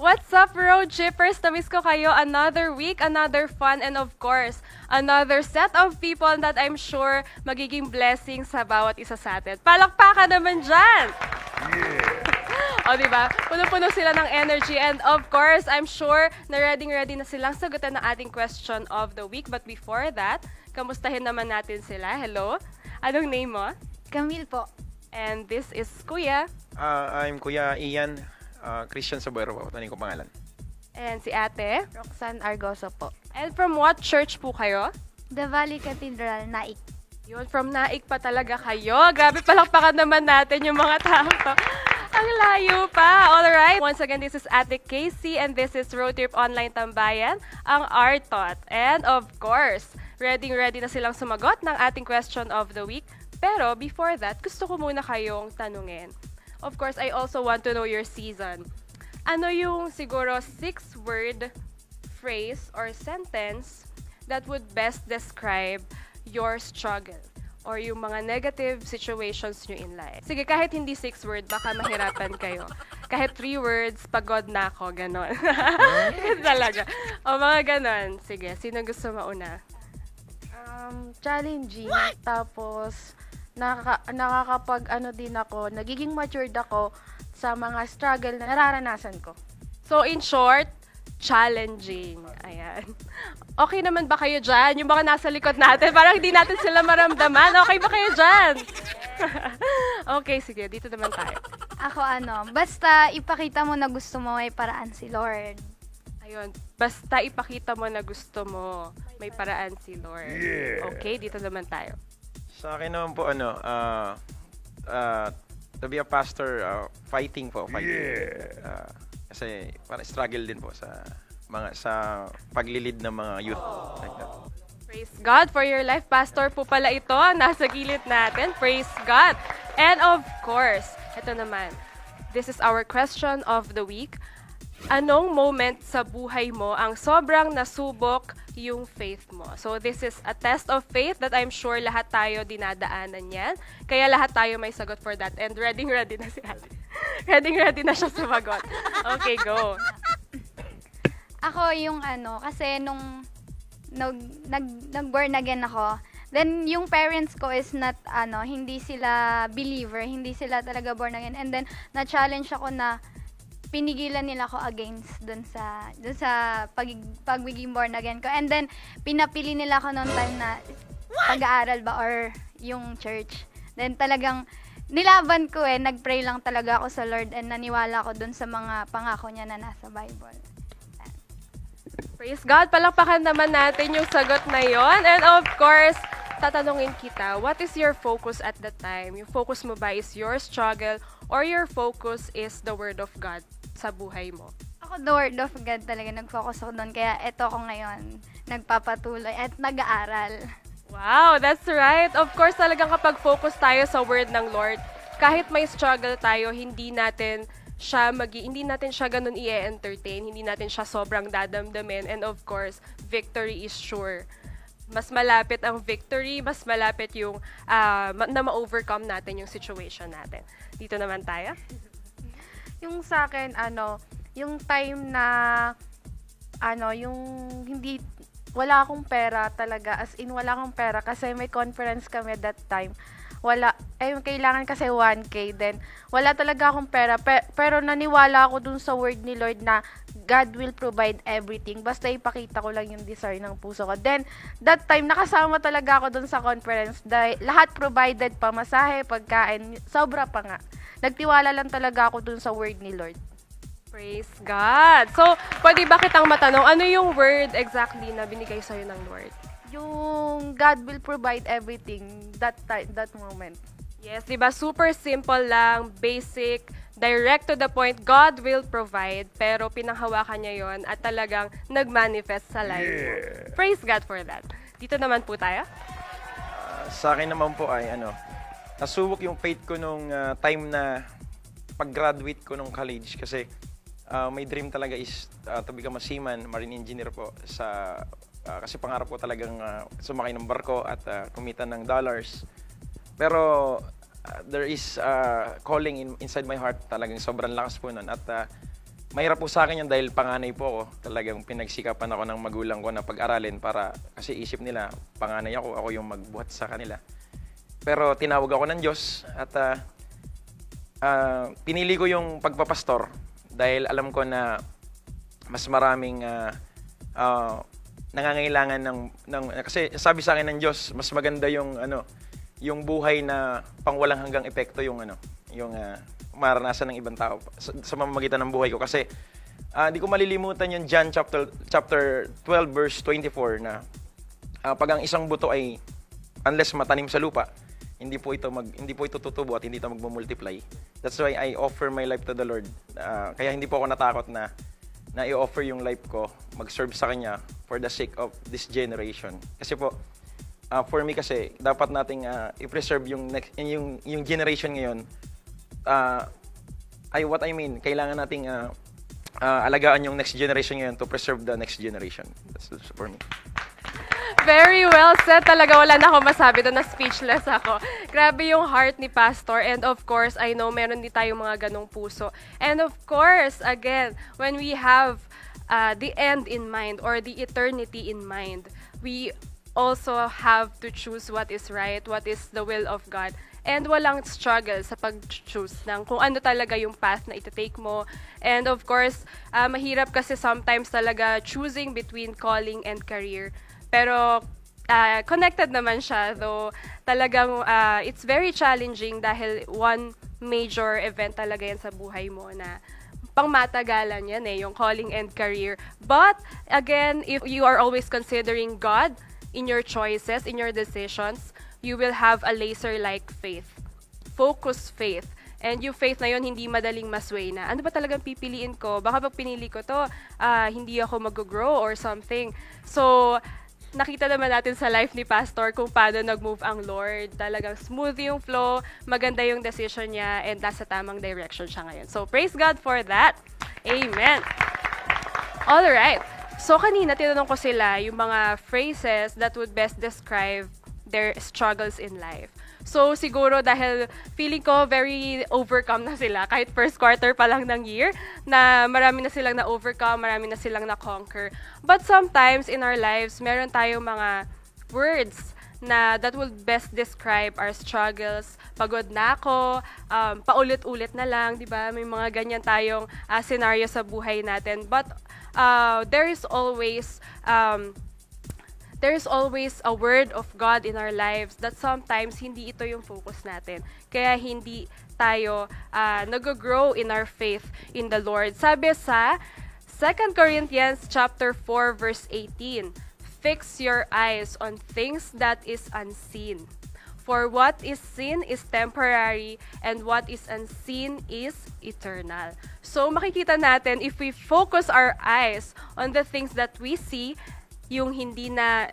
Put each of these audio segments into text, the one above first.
What's up, road trippers? Namiss ko kayo. Another week, another fun, and of course, another set of people that I'm sure magiging blessing sa bawat isa sa atin. Palakpakan naman dyan! O, diba? Puno-puno sila ng energy. And of course, I'm sure na ready na silang sagutan ng ating question of the week. But before that, kamustahin naman natin sila. Hello? Anong name mo? Camille po. And this is Kuya. I'm Kuya Ian, Christian Sabuero po. Tanin ko pangalan. And si Ate. Roxanne Argoso po. And from what church po kayo? The Valley Cathedral, Naik. Yun, from Naik pa talaga kayo. Grabe, palakpakan naman natin yung mga tao to. Ang layo pa. Alright. Once again, this is Ate Casey and this is Road Trip Online Tambayan, ang Artot. And of course, ready na silang sumagot ng ating question of the week. Pero before that, gusto ko muna kayong tanungin. Of course, I also want to know your season. Ano yung siguro 6-word phrase or sentence that would best describe your struggle or yung mga negative situations nyo in life? Sige, kahit hindi 6-word, baka mahirapan kayo. Kahit 3 words, pagod na ako, ganon. Talaga. O mga ganon. Sige, sino gusto mauna? Challenging. Tapos, nakakapag din ako, nagiging matured ako sa mga struggle na nararanasan ko. So, in short, challenging. Ayan. Okay naman ba kayo dyan? Yung mga nasa likod natin, parang hindi natin sila maramdaman. Okay ba kayo dyan? Okay, sige. Dito naman tayo. Ako basta ipakita mo na gusto mo may paraan si Lord. Ayun. Basta ipakita mo na gusto mo, may paraan si Lord. Yeah. Okay, dito naman tayo. Sa akin naman po, to be a pastor, fighting po. Kasi parang struggle din po sa paglilid ng mga youth. Like that. Praise God for your life. Pastor po pala ito. Nasa gilid natin. Praise God. And of course, ito naman. This is our question of the week. Anong moment sa buhay mo ang sobrang nasubok yung faith mo? So this is a test of faith that I'm sure lahat tayo dinadaanan yan. Kaya lahat tayo may sagot for that. And ready na si Ate. Ready na siya sumagot. Okay, go. Ako yung kasi nung nag-born again ako, then yung parents ko is not hindi sila believer, hindi sila talaga born again. And then na-challenge ako na pinigilan nila ako against dun sa pagiging born again ko. And then pinapili nila ako noong time na pag-aaral ba or yung church. Then talagang nilaban ko nagpray lang talaga ako sa Lord and naniwala ako dun sa mga pangako niya na nasa Bible. Praise God. Palakpakan naman natin yung sagot na yon. And of course, tatanungin kita, what is your focus at the time? Yung focus mo ba is your struggle or your focus is the Word of God sa buhay mo? Ako, the Word of God talaga, nag-focus ako doon. Kaya eto ko ngayon, nagpapatuloy at nag-aaral. Wow, that's right. Of course, talagang kapag focus tayo sa Word ng Lord, kahit may struggle tayo, hindi natin siya ganun i-entertain, hindi natin siya sobrang dadamdamin, and of course, victory is sure. Mas malapit ang victory, mas malapit yung na ma-overcome natin yung situation natin. Dito naman tayo. Yung sa akin, yung time na, yung hindi, wala akong pera talaga, as in wala akong pera kasi may conference kami that time. Kailangan kasi 1K then wala talaga akong pera, pero naniwala ako dun sa word ni Lord na God will provide everything, basta ipakita ko lang yung desire ng puso ko. Then that time nakasama talaga ako dun sa conference, lahat provided, pamasahe, pagkain, sobra pa nga. Nagtiwala lang talaga ako dun sa word ni Lord. Praise God. So, pwede ba kitang matanong, ano yung word exactly na binigay sa'yo ng Lord? Yung God will provide everything that moment. Yes, diba? Super simple lang, basic, direct to the point, God will provide, pero pinanghawakan niya yon at talagang nag-manifest sa life mo. Praise God for that. Dito naman po tayo. Sa akin naman po ay nasubok yung faith ko nung time na pag-graduate ko nung college kasi my dream talaga is to become a seaman, marine engineer po kasi pangarap ko talagang sumakay ng barko at kumita ng dollars. Pero there is calling inside my heart, talagang sobrang lakas po nun. At mahirap po sa akin yun dahil panganay po ako. Talagang pinagsikapan ako ng magulang ko na pag-aralin para kasi isip nila, panganay ako yung magbuhat sa kanila. Pero tinawag ako ng Diyos at pinili ko yung pagpapastor dahil alam ko na mas maraming nangangailangan kasi sabi sa akin ng Diyos, mas maganda yung buhay na pangwalang hanggang epekto yung maranasan ng ibang tao sa mamamagitan ng buhay ko kasi di ko malilimutan yung John chapter 12 verse 24 na pag ang isang buto ay unless matanim sa lupa, hindi po ito tutubo at hindi ito magmumultiply. That's why I offer my life to the Lord. Kaya hindi po ako natakot na i-offer yung life ko, mag-serve sa Kanya for the sake of this generation. Kasi po, for me kasi, dapat nating i-preserve yung generation ngayon. Kailangan nating alagaan yung next generation ngayon to preserve the next generation. That's for me. Very well said. Talaga wala na ako masabi doon, na speechless ako. Grabe yung heart ni Pastor. And of course, I know meron din tayong mga ganong puso. And of course, again, when we have the end in mind or the eternity in mind, we also have to choose what is right, what is the will of God. And walang struggle sa pag-choose ng kung ano talaga yung path na ito-take mo. And of course, mahirap kasi sometimes talaga choosing between calling and career. Pero connected naman siya, though talagang it's very challenging dahil one major event talaga yan sa buhay mo na pangmatagalan yan yung calling and career. But again, if you are always considering God in your choices, in your decisions, you will have a laser-like faith, focused faith. And yung faith na yun, hindi madaling masway na. Ano ba talagang pipiliin ko? Baka pag pinili ko to, hindi ako mag-grow or something. So, nakita naman natin sa life ni Pastor kung paano nag-move ang Lord. Talagang smooth yung flow, maganda yung decision niya, and nasa tamang direction siya ngayon. So, praise God for that. Amen. Alright. So, kanina tinanong ko sila yung mga phrases that would best describe their struggles in life. So, siguro dahil feeling ko very overcome na sila kahit first quarter pa lang ng year na marami na silang na-overcome, marami na silang na-conquer. But sometimes in our lives, meron tayong mga words na that will best describe our struggles. Pagod na ako, paulit-ulit na lang, di ba? May mga ganyan tayong scenario sa buhay natin. But there is always a word of God in our lives that sometimes hindi ito yung focus natin. Kaya hindi tayo nag-grow in our faith in the Lord. Sabi sa 2 Corinthians chapter 4 verse 18, fix your eyes on things that is unseen. For what is seen is temporary and what is unseen is eternal. So makikita natin, if we focus our eyes on the things that we see, yung hindi na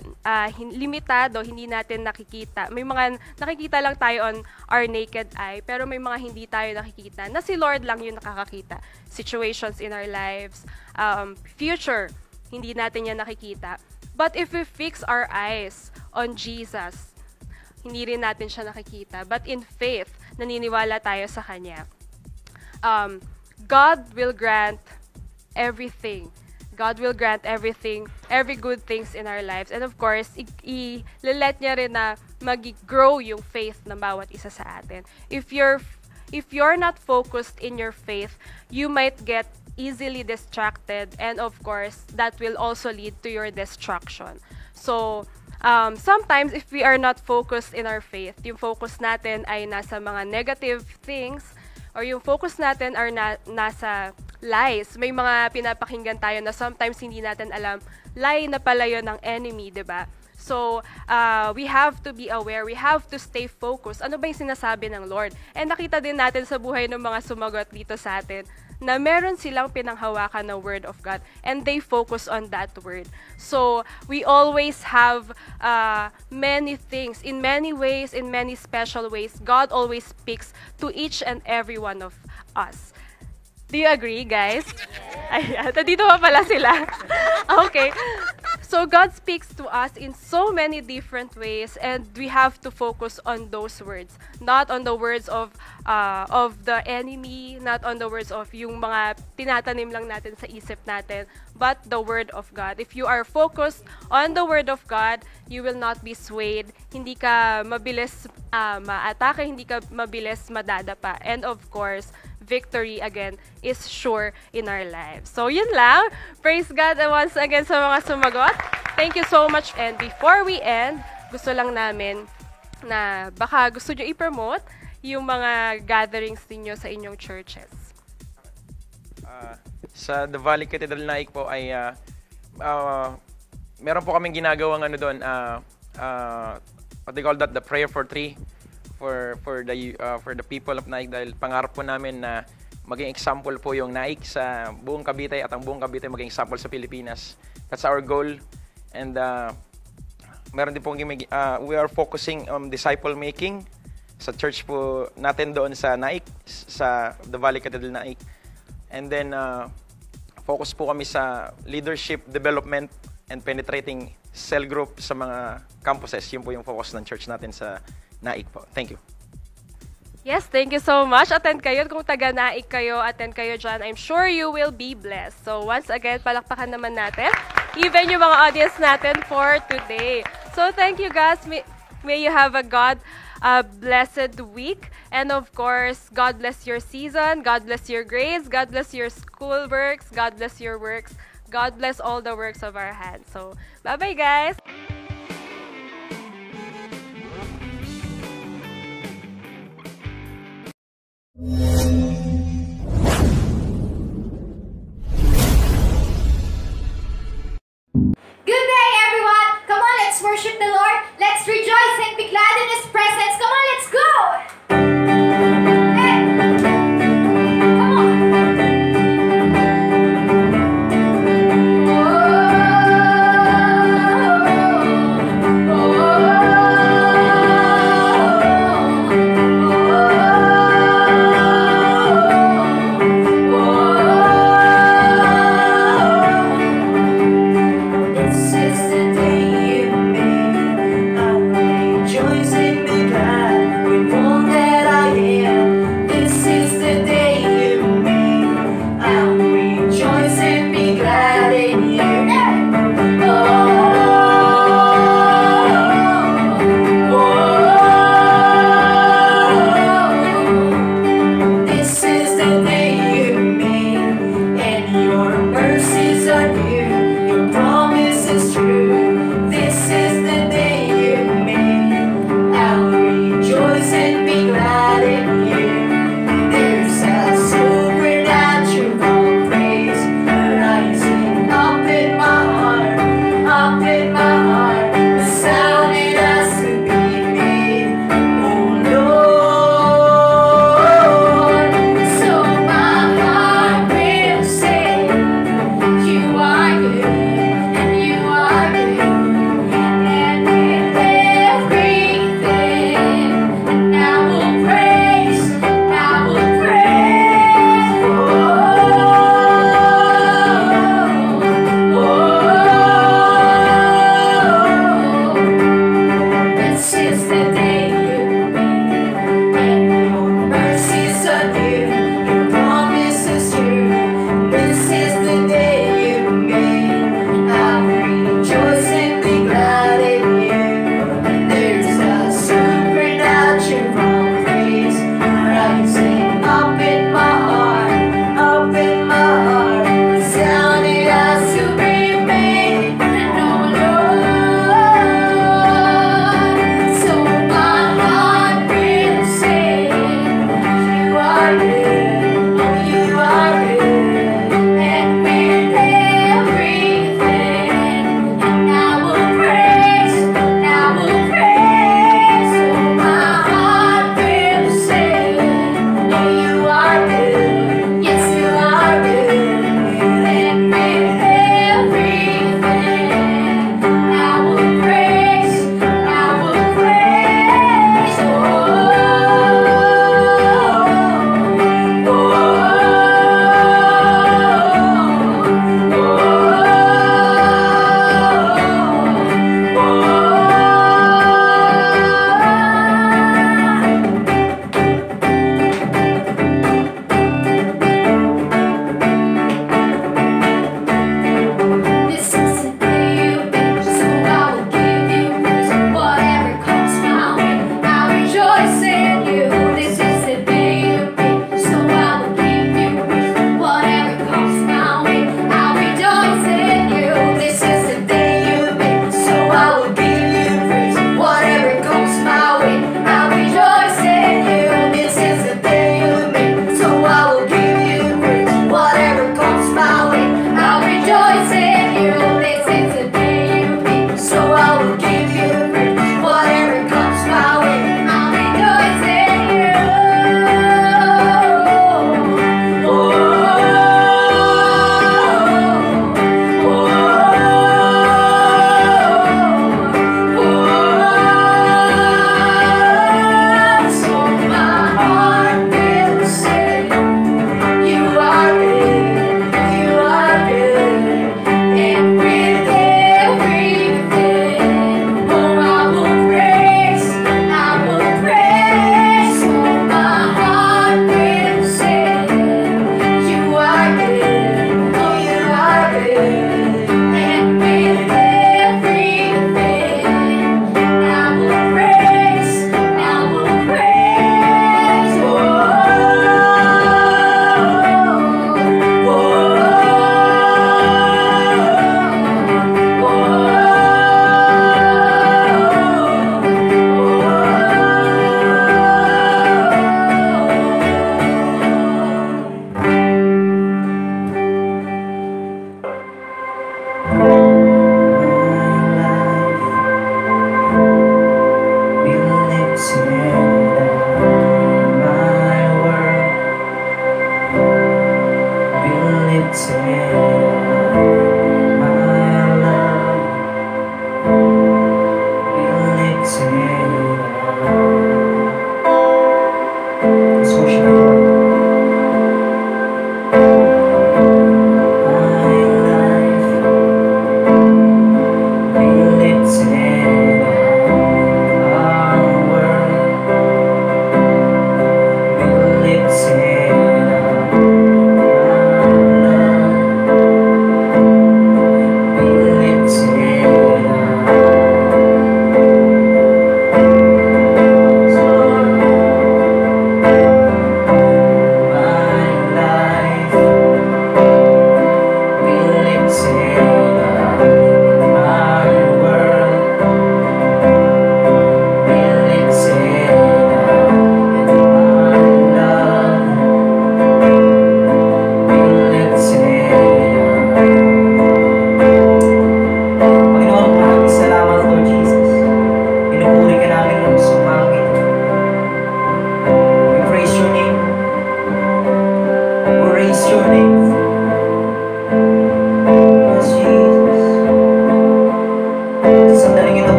limitado, hindi natin nakikita. May mga nakikita lang tayo on our naked eye, pero may mga hindi tayo nakikita, na si Lord lang yung nakakakita. Situations in our lives, future, hindi natin yan nakikita. But if we fix our eyes on Jesus, hindi rin natin siya nakikita. But in faith, naniniwala tayo sa Kanya. God will grant everything. God will grant everything, every good things in our lives. And of course, i-let niya rin na mag-grow yung faith ng bawat isa sa atin. If you're not focused in your faith, you might get easily distracted, and of course, that will also lead to your destruction. So, sometimes if we are not focused in our faith, yung focus natin ay nasa mga negative things, or yung focus natin are nasa lies. May mga pinapakinggan tayo na sometimes hindi natin alam, lie na pala yun ng enemy, di ba? So, we have to be aware, we have to stay focused. Ano ba yung sinasabi ng Lord? And nakita din natin sa buhay ng mga sumagot dito sa atin, na meron silang pinanghawakan ng Word of God, and they focus on that Word. So, we always have many things, in many ways, in many special ways, God always speaks to each and every one of us. Do you agree, guys? Ayan, nandito pa pala sila. Okay. So God speaks to us in so many different ways, and we have to focus on those words, not on the words of the enemy, not on the words of yung mga tinatanim lang natin sa isip natin, but the word of God. If you are focused on the word of God, you will not be swayed. Hindi ka mabilis maatake, hindi ka mabilis madadapa. And of course, victory again is sure in our lives. So yun lang. Praise God once again sa mga sumagot. Thank you so much. And before we end, gusto lang namin na baka gusto nyo i-promote yung mga gatherings ninyo sa inyong churches. Sa The Valley Cathedral Naik po ay meron po kaming ginagawang ano doon, what they call that, the prayer for three for the people of Naik, dahil pangarap po namin na maging example po yung Naik sa buong Cavite at ang buong Cavite maging example sa Pilipinas. That's our goal. And meron din po we are focusing on disciple making sa church po natin doon sa Naik, sa The Valley Cathedral Naik. And then focus po kami sa leadership development and penetrating cell group sa mga campuses. Yun po yung focus ng church natin sa Naik po. Thank you. Yes, thank you so much. Attend kayo. Kung taga-Naik kayo, attend kayo dyan. I'm sure you will be blessed. So once again, palakpakan naman natin. Even yung mga audience natin for today. So thank you guys. May you have a blessed week. And of course, God bless your season. God bless your grades. God bless your school works. God bless your works. God bless all the works of our hands. So bye-bye guys. Good day, everyone! Come on, let's worship the Lord. Let's rejoice and be glad in His presence. Come on, let's go! Hey! Come on! Oh,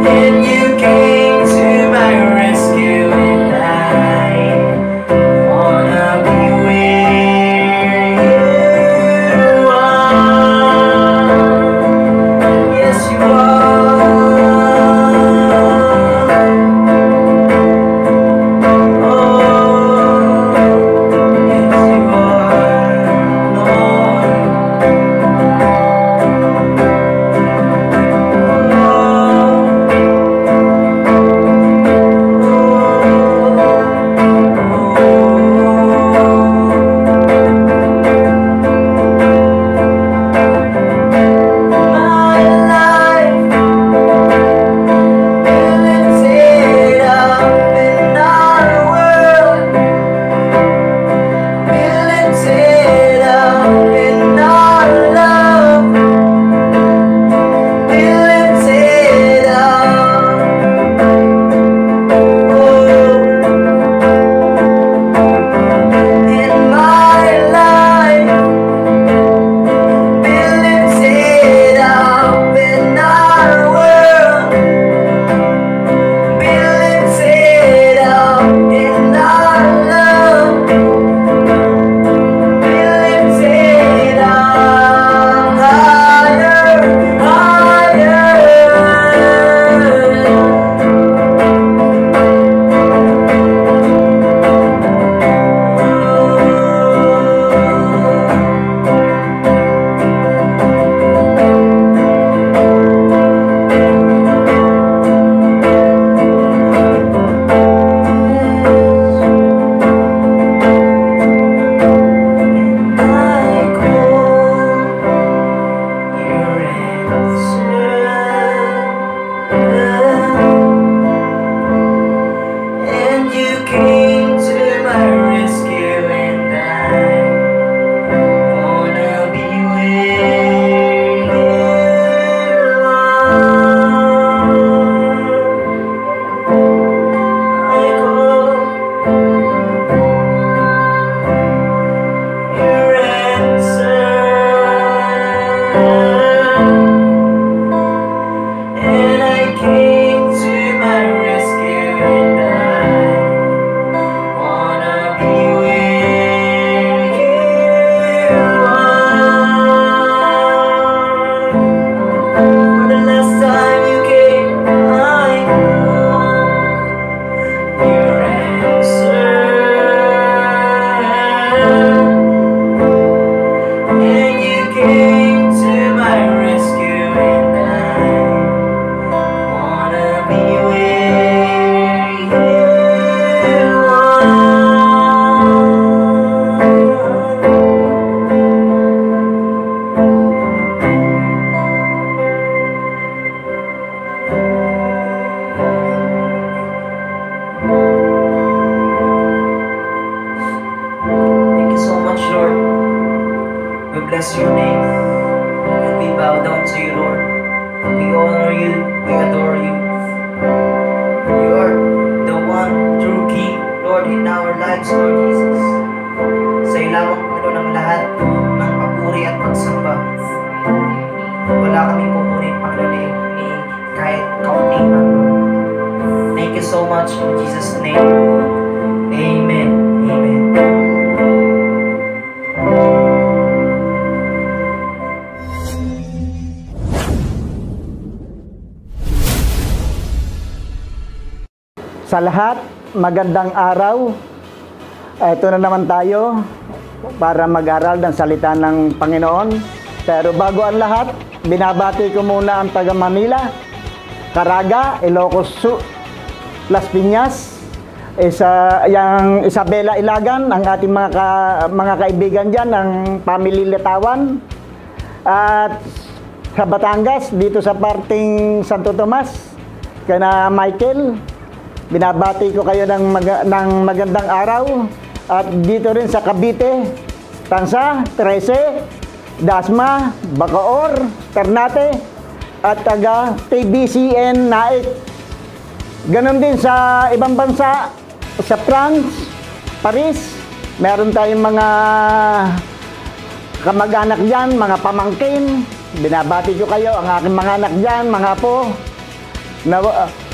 and you came to my rescue, and I wanna be where you are. Yes, you bless your name, and we bow down to you, Lord. We honor you, we adore you. You are the one true King, Lord, in our lives, Lord Jesus. Sa ilawang puno ng lahat ng papuri at pagsamba. Wala kaming kukunin, Panginoon, ni kahit kaunti man, Lord. Thank you so much in Jesus' name. Amen. Amen. Sa lahat, magandang araw. Ito na naman tayo para mag-aral ng salita ng Panginoon. Pero bago ang lahat, binabati ko muna ang taga Manila, Caraga, Ilocos Sur, Las Piñas, yung Isabela Ilagan, ang ating mga kaibigan dyan, ang Family Litawan. At sa Batangas, dito sa parting Santo Tomas, kana Michael, binabati ko kayo ng magandang araw. At dito rin sa Cavite, Tansa, 13, Dasma, Bacoor, Ternate, at taga TBCN Naik. Ganon din sa ibang bansa, sa France, Paris, meron tayong mga kamag-anak dyan, mga pamangkin, binabati ko kayo, ang aking mga anak dyan, mga apo.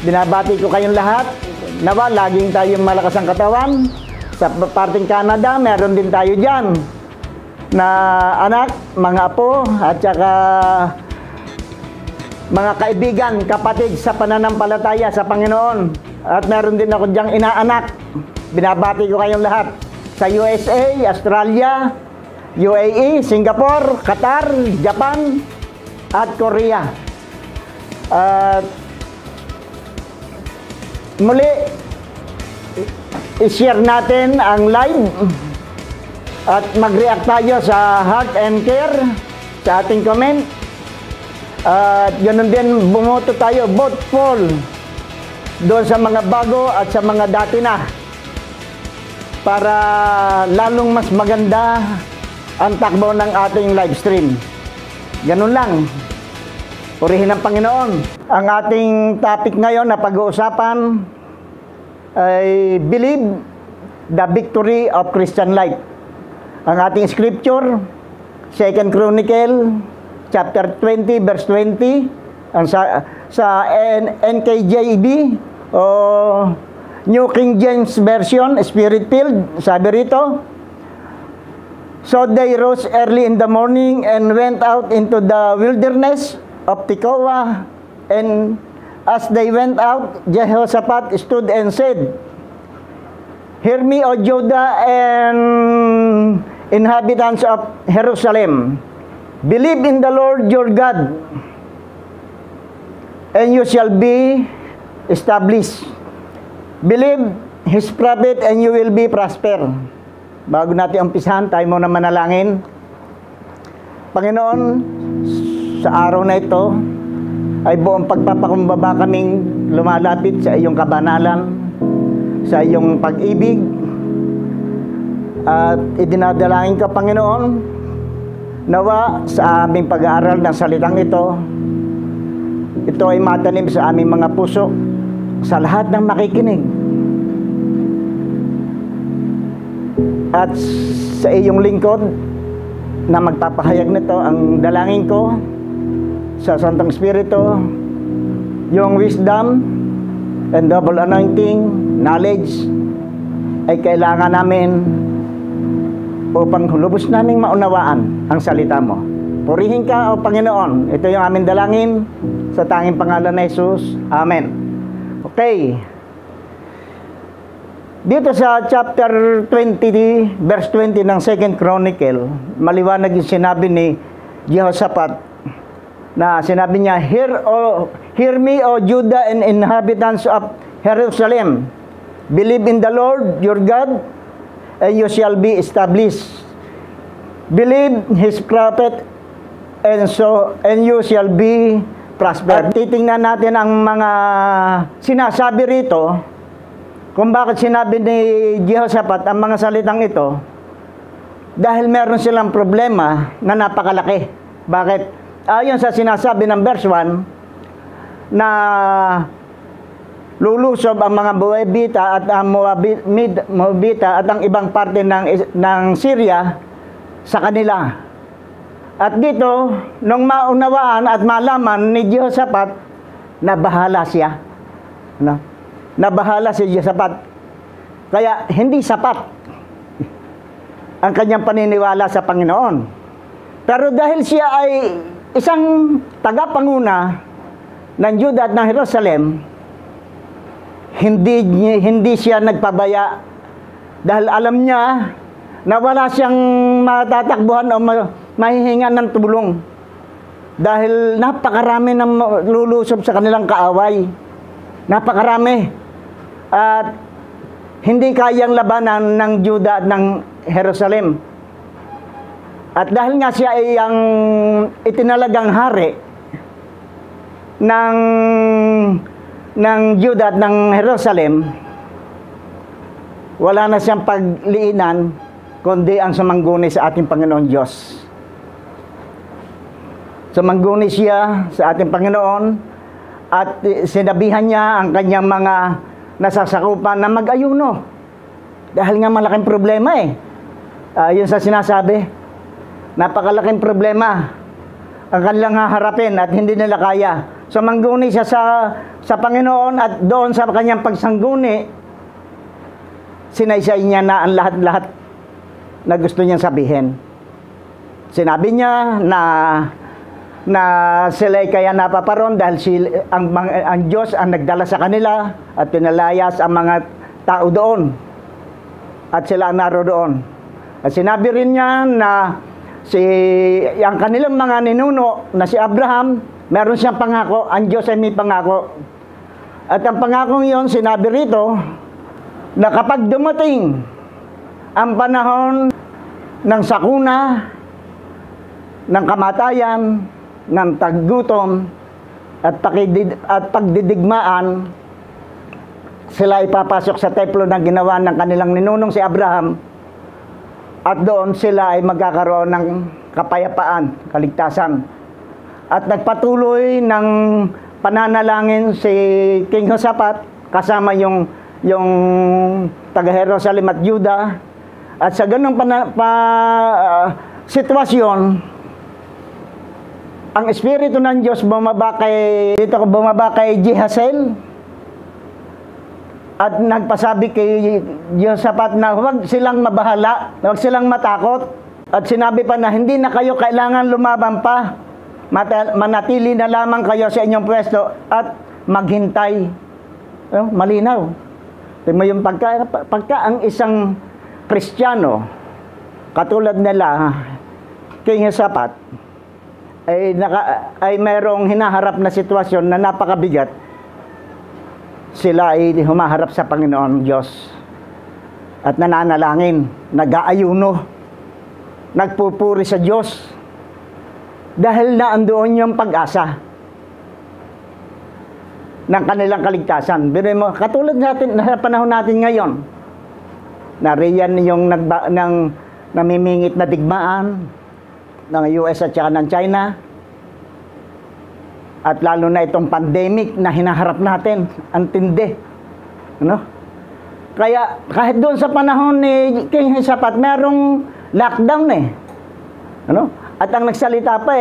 Binabati ko kayong lahat. Nawa, laging tayong malakas ang katawan. Sa parting Canada, meron din tayo dyan na anak, mga apo, at saka mga kaibigan, kapatid sa pananampalataya sa Panginoon. At meron din ako diyang inaanak. Binabati ko kayong lahat. Sa USA, Australia, UAE, Singapore, Qatar, Japan, at Korea. At muli, i-share natin ang live at mag-react tayo sa Heart and Care sa ating comment. At ganoon din, bumoto tayo, vote for doon sa mga bago at sa mga dati na para lalong mas maganda ang takbo ng ating live stream. Ganun lang. Purihin ang Panginoon. Ang ating topic ngayon na pag-uusapan ay Believe the Victory of Christian Life. Ang ating scripture, 2 Chronicle, chapter 20, verse 20. Ang sa NKJV o New King James Version, Spirit-filled, sabi rito, "So they rose early in the morning and went out into the wilderness of Tekoa, and as they went out, Jehoshaphat stood and said, 'Hear me, O Judah and inhabitants of Jerusalem. Believe in the Lord your God, and you shall be established. Believe His prophet, and you will be prosper.'" Bago natin umpisahan, tayo muna manalangin. Panginoon, sa araw na ito, ay buong pagpapakumbaba kaming lumalapit sa iyong kabanalan, sa iyong pag-ibig, at idinadalangin ka, Panginoon, nawa sa aming pag-aaral ng salitang ito ay matanim sa aming mga puso, sa lahat ng makikinig. At sa iyong lingkod na magpapahayag nito, ang dalangin ko sa Santong Espiritu, yung wisdom and double anointing, knowledge, ay kailangan namin upang lubos naming maunawaan ang salita mo. Purihin ka, O Panginoon. Ito yung aming dalangin sa tanging pangalan ni Jesus. Amen. Okay. Dito sa chapter 20, verse 20 ng 2 Chronicle, maliwanag yung sinabi ni Jehoshaphat na sinabi niya, Hear me, O Judah and inhabitants of Jerusalem. Believe in the Lord your God, and you shall be established. Believe His prophet, and you shall be prosper. At titingnan natin ang mga sinasabi rito, kung bakit sinabi ni Jehoshaphat ang mga salitang ito, dahil meron silang problema na napakalaki. Bakit? Ayon sa sinasabi ng verse 1, na lulusob ang mga Moabita at ang Moabita at ang ibang parte ng Syria sa kanila. At dito, nung maunawaan at malaman ni Jehoshaphat, nabahala siya. No? Nabahala si Jehoshaphat. Kaya hindi sapat ang kanyang paniniwala sa Panginoon. Pero dahil siya ay isang tagapanguna ng Judah at ng Jerusalem, hindi siya nagpabaya dahil alam niya na wala siyang matatakbuhan o mahihingan ng tulong dahil napakarami ng lulusob sa kanilang kaaway. Napakarami. At hindi kayang labanan ng Judah at ng Jerusalem. At dahil nga siya ay ang itinalagang hari ng Judah at ng Jerusalem, wala na siyang pagliinan kundi ang sumangguni sa ating Panginoon Diyos. Sumangguni siya sa ating Panginoon at sinabihan niya ang kanyang mga nasasakupan na mag-ayuno. Dahil nga malaking problema yun sa sinasabi. Napakalaking problema ang kanilang haharapin at hindi nila kaya. So mangguni siya sa Panginoon at doon sa kanyang pagsangguni, sinaysay niya na ang lahat-lahat na gusto niyang sabihin. Sinabi niya na sila ay kaya napaparoon dahil ang Diyos ang nagdala sa kanila at pinalayas ang mga tao doon. At sila ang naroon. At sinabi rin niya na ang kanilang mga ninuno na si Abraham, meron siyang pangako, ang Diyos ay may pangako. At ang pangakong iyon, sinabi rito, na kapag dumating ang panahon ng sakuna, ng kamatayan, ng taggutom, at pagdidigmaan, sila ipapasok sa templo na ginawa ng kanilang ninunong si Abraham, at doon sila ay magkakaroon ng kapayapaan, kaligtasan. At nagpatuloy ng pananalangin si King Josaphat kasama yung taga-Jerusalem at Juda. At sa ganung sitwasyon, ang Espiritu ng Diyos bumaba kay Jehazel at nagpasabi kay Josaphat na huwag silang mabahala, huwag silang matakot. At sinabi pa na hindi na kayo kailangan lumaban pa. Manatili na lamang kayo sa inyong pwesto at maghintay. Malinaw. Tingnan mo yung pagka ang isang Kristiyano, katulad nila, King Josaphat, ay mayroong hinaharap na sitwasyon na napakabigat, sila ay humaharap sa Panginoon Diyos at nananalangin, nag-aayuno, nagpupuri sa Diyos dahil na andoon yung pag-asa ng kanilang kaligtasan. Pero mo, katulad natin sa panahon natin ngayon, nariyan yung namimingit na digmaan ng US at saka ng China, at lalo na itong pandemic na hinaharap natin, ang tindi. Kaya kahit doon sa panahon ni King Josaphat, merong lockdown At ang nagsalita pa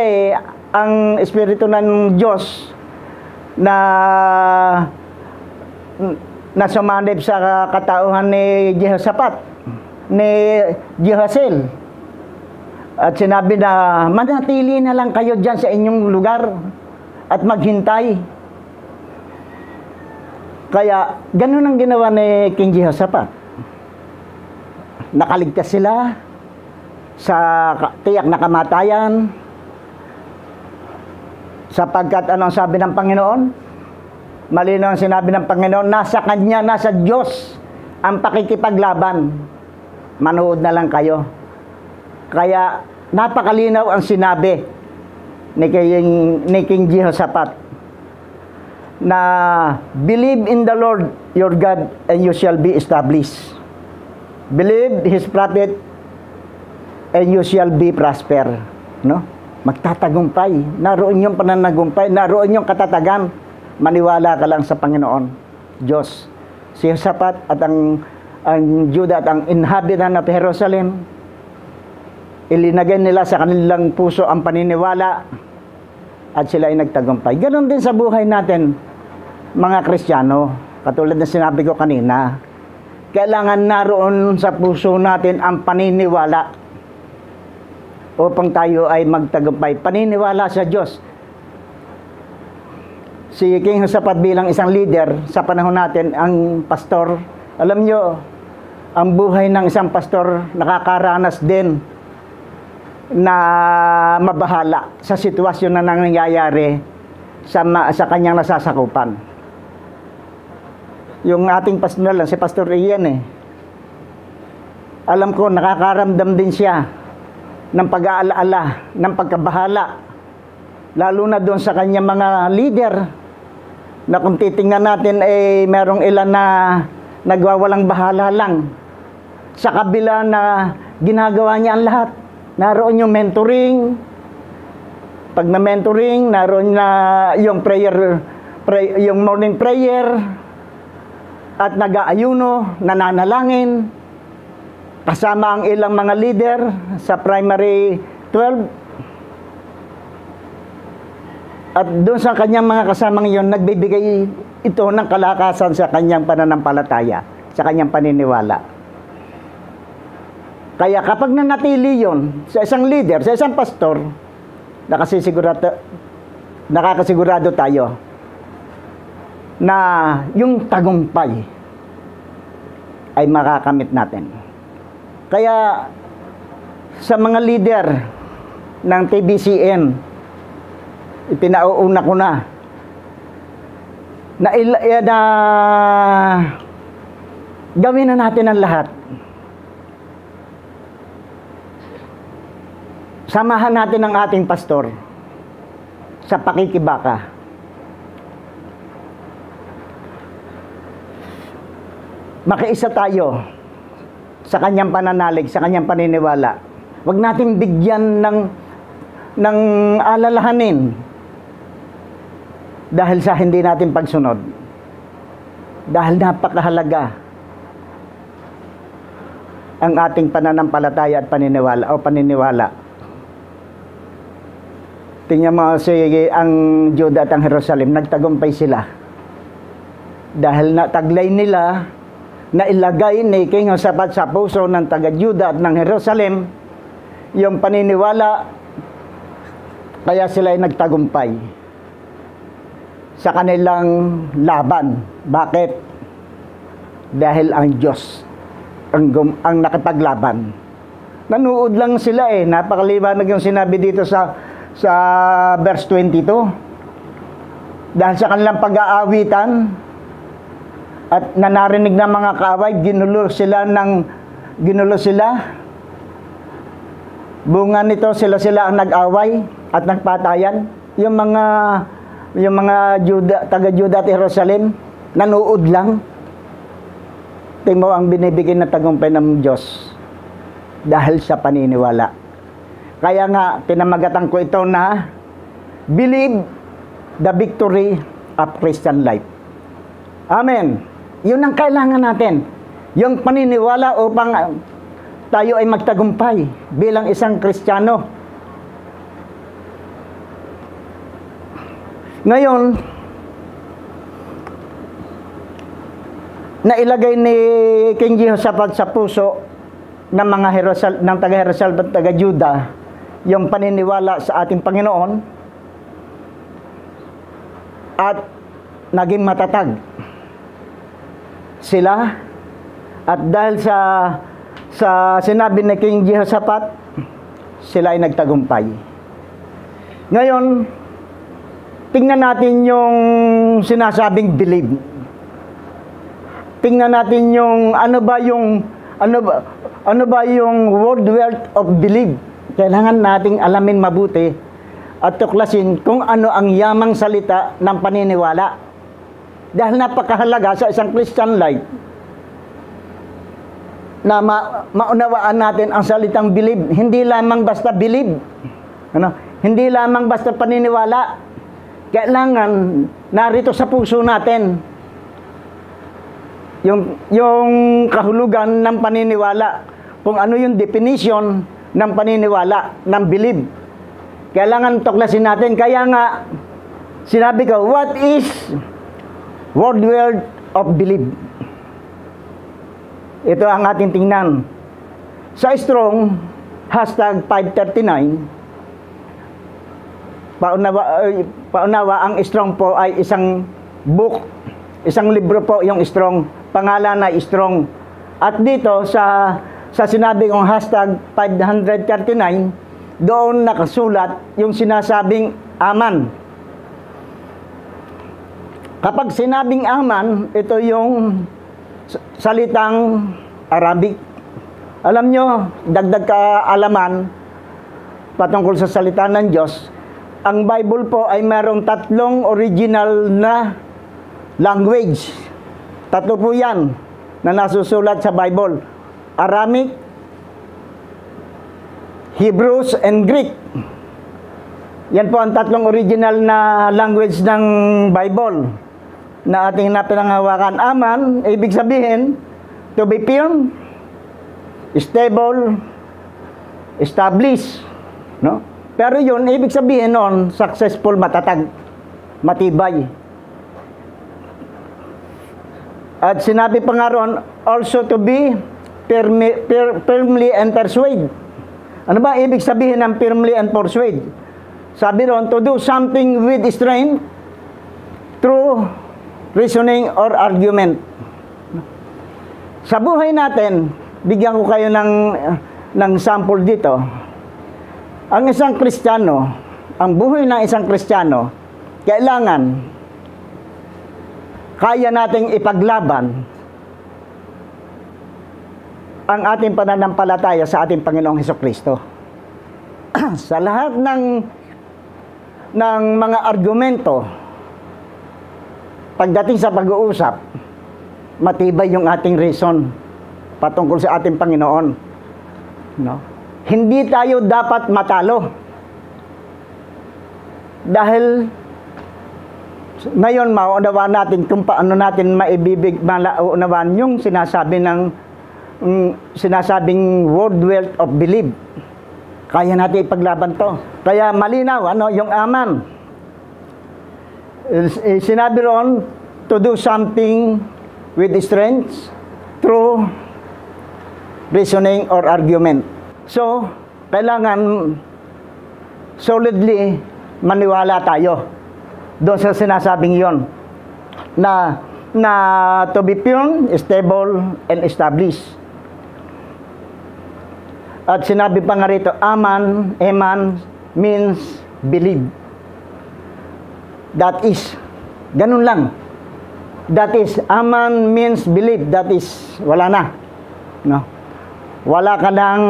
ang Espiritu ng Diyos na sumanib sa katauhan ni Jehoshaphat, ni Jehazel. At sinabi na, manatili na lang kayo dyan sa inyong lugar at maghintay. Kaya, ganun ang ginawa ni King Jehoshaphat. Nakaligtas sila sa tiyak na kamatayan, sapagkat anong sabi ng Panginoon? Malinaw ang sinabi ng Panginoon, nasa Kanya, nasa Diyos ang pakikipaglaban. Manood na lang kayo. Kaya napakalinaw ang sinabi ni King Jehoshaphat na believe in the Lord your God and you shall be established. Believe His prophet and you shall be prosper. Magtatagumpay. Naroon yung pananagumpay. Naroon yung katatagan. Maniwala ka lang sa Panginoon Diyos. Si Jehoshaphat at ang Juda at ang inhabitant ng Jerusalem, ilinagay nila sa kanilang puso ang paniniwala at sila ay nagtagumpay. Ganon din sa buhay natin, mga Kristiyano. Katulad na sinabi ko kanina, kailangan naroon sa puso natin ang paniniwala upang tayo ay magtagumpay. Paniniwala sa Diyos. Si King Josaphat bilang isang leader sa panahon natin, ang pastor, alam nyo, ang buhay ng isang pastor nakakaranas din na mabahala sa sitwasyon na nangyayari sa kanyang nasasakupan. Yung ating pastor lang, si Pastor Ian alam ko, nakakaramdam din siya ng pag-aalaala, ng pagkabahala, lalo na doon sa kanyang mga leader, na kung titingnan natin, merong ilan na nagwawalang bahala lang, sa kabila na ginagawa niya ang lahat. Naroon yung mentoring, pag na-mentoring, naroon na yung yung morning prayer, at nag-aayuno, nananalangin, kasama ang ilang mga leader sa primary 12. At doon sa kanyang mga kasamang yon, nagbibigay ito ng kalakasan sa kanyang pananampalataya, sa kanyang paniniwala. Kaya kapag nanatili yon sa isang leader, sa isang pastor, nakakasigurado tayo na yung tagumpay ay makakamit natin. Kaya sa mga leader ng TBCN, ipinauuna ko na gawin na natin ang lahat. Samahan natin ang ating pastor sa pakikibaka. Makiisa tayo sa kanyang pananalig, sa kanyang paniniwala. Huwag natin bigyan ng alalahanin dahil sa hindi natin pagsunod. Dahil napakahalaga ang ating pananampalataya at paniniwala. Tingnan mo ang Juda at ang Jerusalem, nagtagumpay sila. Dahil taglay nila na ilagay ni King Jehoshaphat sa puso ng taga-Juda at ng Jerusalem yung paniniwala, kaya sila ay nagtagumpay sa kanilang laban. Bakit? Dahil ang Diyos ang nakipaglaban. Nanuod lang sila napakaliwanag yung sinabi dito sa verse 22. Dahil sa kanilang pag-aawitan at nanarinig ng mga kaaway, ginulo sila. Bunga nito, sila ang nag-away at nagpatayan. Yung mga taga-Juda at Jerusalem, nanuod lang. Tingnan mo ang binibigay na tagumpay ng Diyos dahil sa paniniwala. Kaya nga, pinamagatan ko ito na believe the victory of Christian life. Amen. Yun ang kailangan natin. Yung paniniwala upang tayo ay magtagumpay bilang isang Kristiyano. Ngayon, nailagay ni King Jehoshaphat sa puso ng mga ng taga-Jerusalem at taga-Juda yung paniniwala sa ating Panginoon at naging matatag sila. At dahil sa sinabi ni King Jehoshaphat, sila ay nagtagumpay. Ngayon, tingnan natin yung sinasabing believe. Tingnan natin yung ano ba yung word of believe. Kailangan nating alamin mabuti at tuklasin kung ano ang yamang salita ng paniniwala. Dahil napakahalaga sa isang Christian life na maunawaan natin ang salitang believe. Hindi lamang basta believe. Hindi lamang basta paniniwala. Kailangan narito sa puso natin yung kahulugan ng paniniwala. Kung ano yung definition ng paniniwala, ng believe. Kailangan tuklasin natin. Kaya nga, sinabi ko, what is word of believe? Ito ang ating tingnan. Sa Strong, hashtag 539, paunawa, ang Strong po ay isang book, isang libro po yung Strong. Pangalan ay Strong. At dito, sa sinabi kong hashtag 539, doon nakasulat yung sinasabing aman. Kapag sinabing aman, ito yung salitang Arabic. Alam nyo, dagdag kaalaman patungkol sa salita ng Diyos, ang Bible po ay mayroong 3 original na language. 3 po yan na nasusulat sa Bible. Aramaic, Hebrews, and Greek. Yan po ang 3 original na language ng Bible na ating napinanghawakan. Aman, ibig sabihin, to be firm, stable, established. No? Pero yun, ibig sabihin noon, successful, matatag, matibay. At sinabi pa nga ron, also to be firmly and persuade. Ano ba ibig sabihin ng firmly and persuade? Sabi ron, to do something with strength through reasoning or argument. Sa buhay natin, bigyan ko kayo ng sample dito. Ang isang Kristiyano, ang buhay ng isang Kristiyano, kailangan kaya nating ipaglaban ang ating pananampalataya sa ating Panginoong Hesukristo. Sa lahat ng mga argumento, pagdating sa pag-uusap, matibay yung ating reason patungkol sa ating Panginoon. No? Hindi tayo dapat matalo. Dahil ngayon maunawaan natin kung paano natin maunawaan yung sinasabing word wealth of belief. Kaya natin ipaglaban to. Kaya malinaw, yung aman. Sinabi ron, to do something with strength through reasoning or argument. So, kailangan solidly maniwala tayo doon sa sinasabing yon na to be firm, stable, and established. At sinabi pa nga rito, eman means believe. That is, ganun lang. That is, aman means believe. That is, wala na. No? Wala ka nang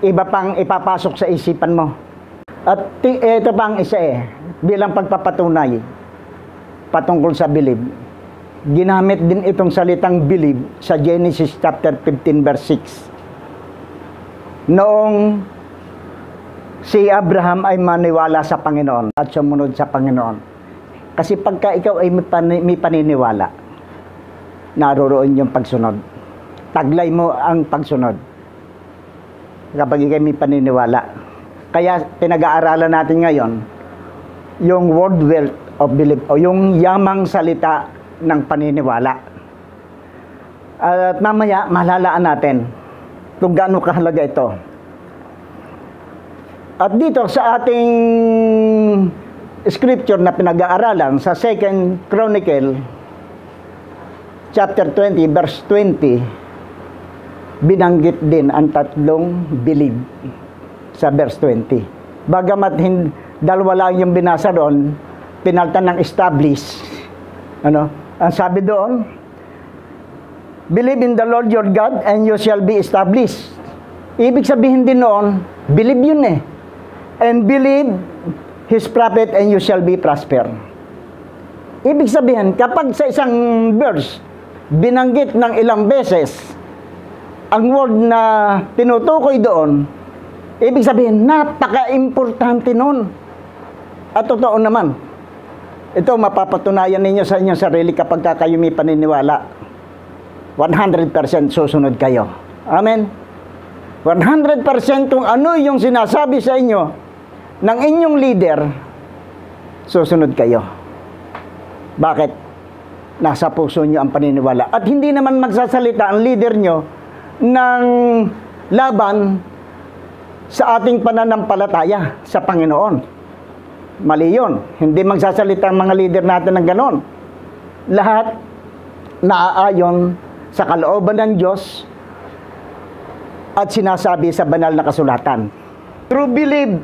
iba pang ipapasok sa isipan mo. At ito pang isa bilang pagpapatunay patungkol sa believe. Ginamit din itong salitang believe sa Genesis chapter 15 verse 6. Noong si Abraham ay maniwala sa Panginoon at sumunod sa Panginoon. Kasi pagka ikaw ay may paniniwala, naroroon yung pagsunod. Taglay mo ang pagsunod. Kapag ikaw may paniniwala. Kaya pinag-aaralan natin ngayon yung word wealth of belief o yung yamang salita ng paniniwala. At mamaya malalaan natin kung gaano kahalaga ito. At dito sa ating scripture na pinag-aaralan sa 2 Chronicle chapter 20 verse 20, binanggit din ang tatlong believe sa verse 20. Bagamat dalawa lang yung binasa doon, pinaltan ng establish. Ang sabi doon, believe in the Lord your God and you shall be established. Ibig sabihin din noon, believe yun and believe His prophet and you shall be prosper. Ibig sabihin, kapag sa isang verse, binanggit ng ilang beses ang word na tinutukoy doon, ibig sabihin, napaka-importante nun. At totoo naman. Ito, mapapatunayan ninyo sa inyong sarili kapag kayo may paniniwala. 100% susunod kayo. Amen? 100% kung ano yung sinasabi sa inyo ng inyong leader, susunod kayo. Bakit? Nasa puso nyo ang paniniwala. At hindi naman magsasalita ang leader nyo ng laban sa ating pananampalataya sa Panginoon. Mali yun. Hindi magsasalita ang mga leader natin ng ganon. Lahat naaayon sa kalooban ng Diyos at sinasabi sa banal na kasulatan. True believe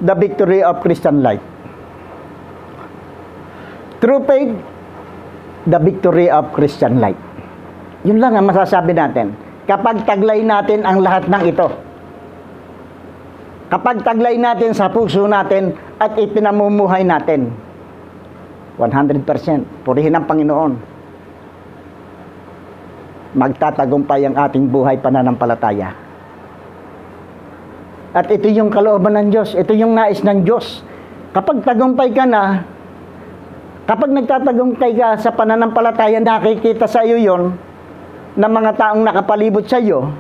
the victory of Christian life. True faith, the victory of Christian life. Yun lang ang masasabi natin. Kapag taglay natin ang lahat ng ito. Kapag taglay natin sa puso natin at ipinamumuhay natin. 100%. Purihin ang Panginoon. Magtatagumpay ang ating buhay pananampalataya. At ito yung kalooban ng Diyos. Ito yung nais ng Diyos. Kapag tagumpay ka na, kapag nagtatagumpay ka sa pananampalataya, nakikita sa iyo yon ng mga taong nakapalibot sa iyo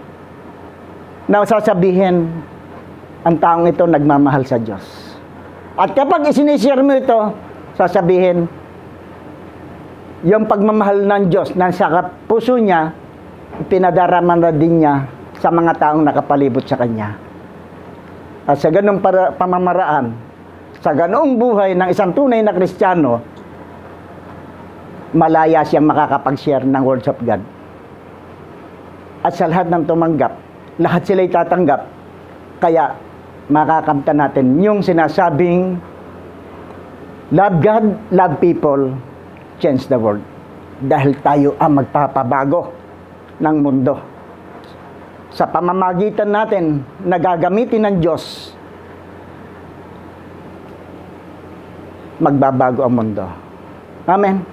na sasabihin, ang taong ito nagmamahal sa Diyos. At kapag isinishare mo ito, sasabihin, yung pagmamahal ng Diyos nasa puso niya, pinadarama na din niya sa mga taong nakapalibot sa Kanya. At sa ganung pamamaraan, sa ganoong buhay ng isang tunay na Kristiyano, malaya siyang makakapag-share ng words of God. At sa lahat ng tumanggap, lahat sila'y tatanggap. Kaya, makakamta natin yung sinasabing, love God, love people, change the world. Dahil tayo ang magpapabago ng mundo. Sa pamamagitan natin na gagamitin ng Diyos, magbabago ang mundo. Amen.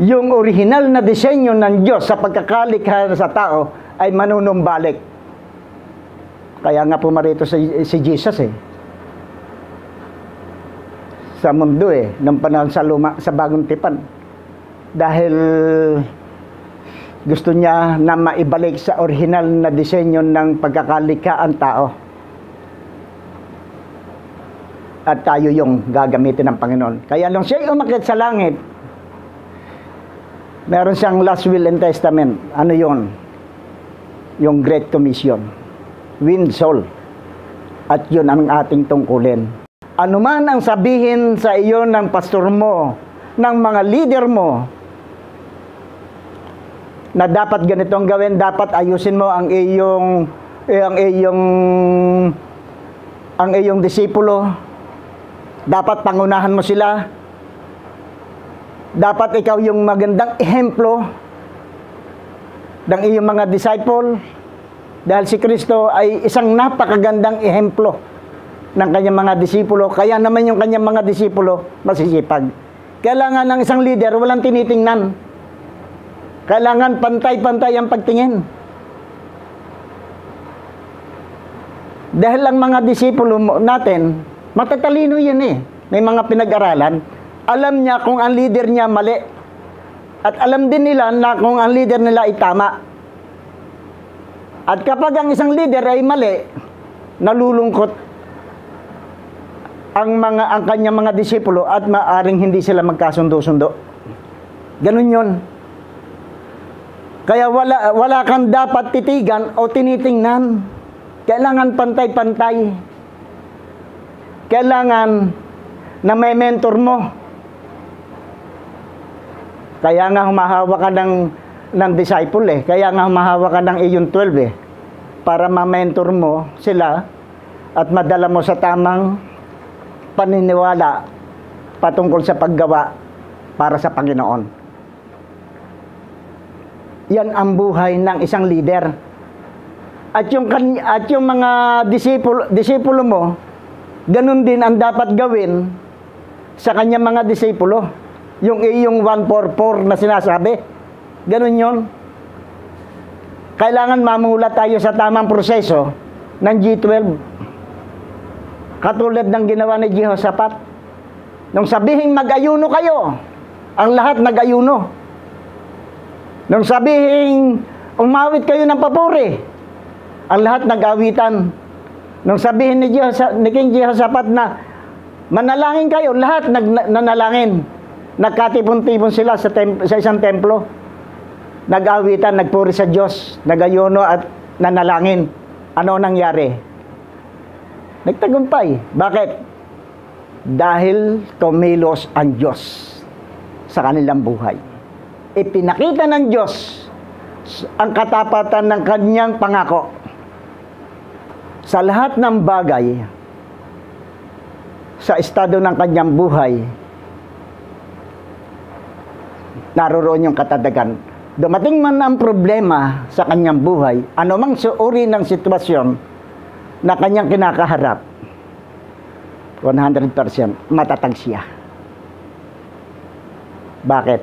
Yung original na disenyo ng Diyos sa pagkakalikha sa tao ay manunumbalik. Kaya nga pumarito si Jesus sa mundo ng panahon sa bagong tipan. Dahil gusto niya na maibalik sa original na disenyo ng pagkakalikha ang tao. At tayo yung gagamitin ng Panginoon. Kaya nung siya umakyat sa langit, meron siyang last will and testament. Ano yun? Yung Great Commission. Win soul. At yun ang ating tungkulin. Ano man ang sabihin sa iyo ng pastor mo, ng mga leader mo, na dapat ganitong gawin, dapat ayusin mo ang iyong disipulo, dapat pangunahan mo sila, dapat ikaw yung magandang ehemplo ng iyong mga disciple, dahil si Kristo ay isang napakagandang ehemplo ng kanyang mga disipulo, kaya naman yung kanyang mga disipulo masisipag. Kailangan ng isang leader, walang tinitingnan. Kailangan pantay-pantay ang pagtingin. Dahil ang mga disipulo natin, matatalino yan May mga pinag-aralan. Alam niya kung ang leader niya mali. At alam din nila na kung ang leader nila ay tama. At kapag ang isang leader ay mali, nalulungkot ang kanyang mga disipulo at maaring hindi sila magkasundo-sundo. Ganun yun. Kaya wala kang dapat titigan o tinitingnan. Kailangan pantay-pantay. Kailangan na may mentor mo. Kaya nga humahawa ka ng disciple Kaya nga humahawa ka ng iyong 12 para ma-mentor mo sila at madala mo sa tamang paniniwala patungkol sa paggawa para sa Panginoon. Yan ang buhay ng isang leader. At yung mga disipulo mo, ganun din ang dapat gawin sa kanyang mga disipulo. Yung iyong 144 na sinasabi. Ganun yun. Kailangan mamula tayo sa tamang proseso ng G12. Katulad ng ginawa ni Jehoshaphat. Nung sabihing mag-ayuno kayo, ang lahat nag-ayuno. Nung sabihing umawit kayo ng papuri, ang lahat nag-awitan. Nung sabihin ni King Jehoshaphat na manalangin kayo, lahat nanalangin. Nagkatipon-tipon sila sa isang templo. Nag-awitan, nagpuri sa Diyos, nag-ayuno at nanalangin. Ano nangyari? Nagtagumpay. Bakit? Dahil kumilos ang Diyos sa kanilang buhay. Ipinakita ng Diyos ang katapatan ng kanyang pangako. Sa lahat ng bagay, sa estado ng kanyang buhay, naroroon yung katadagan. Dumating man ang problema sa kanyang buhay, anumang uri ng sitwasyon na kanyang kinakaharap, 100% matatag siya. Bakit?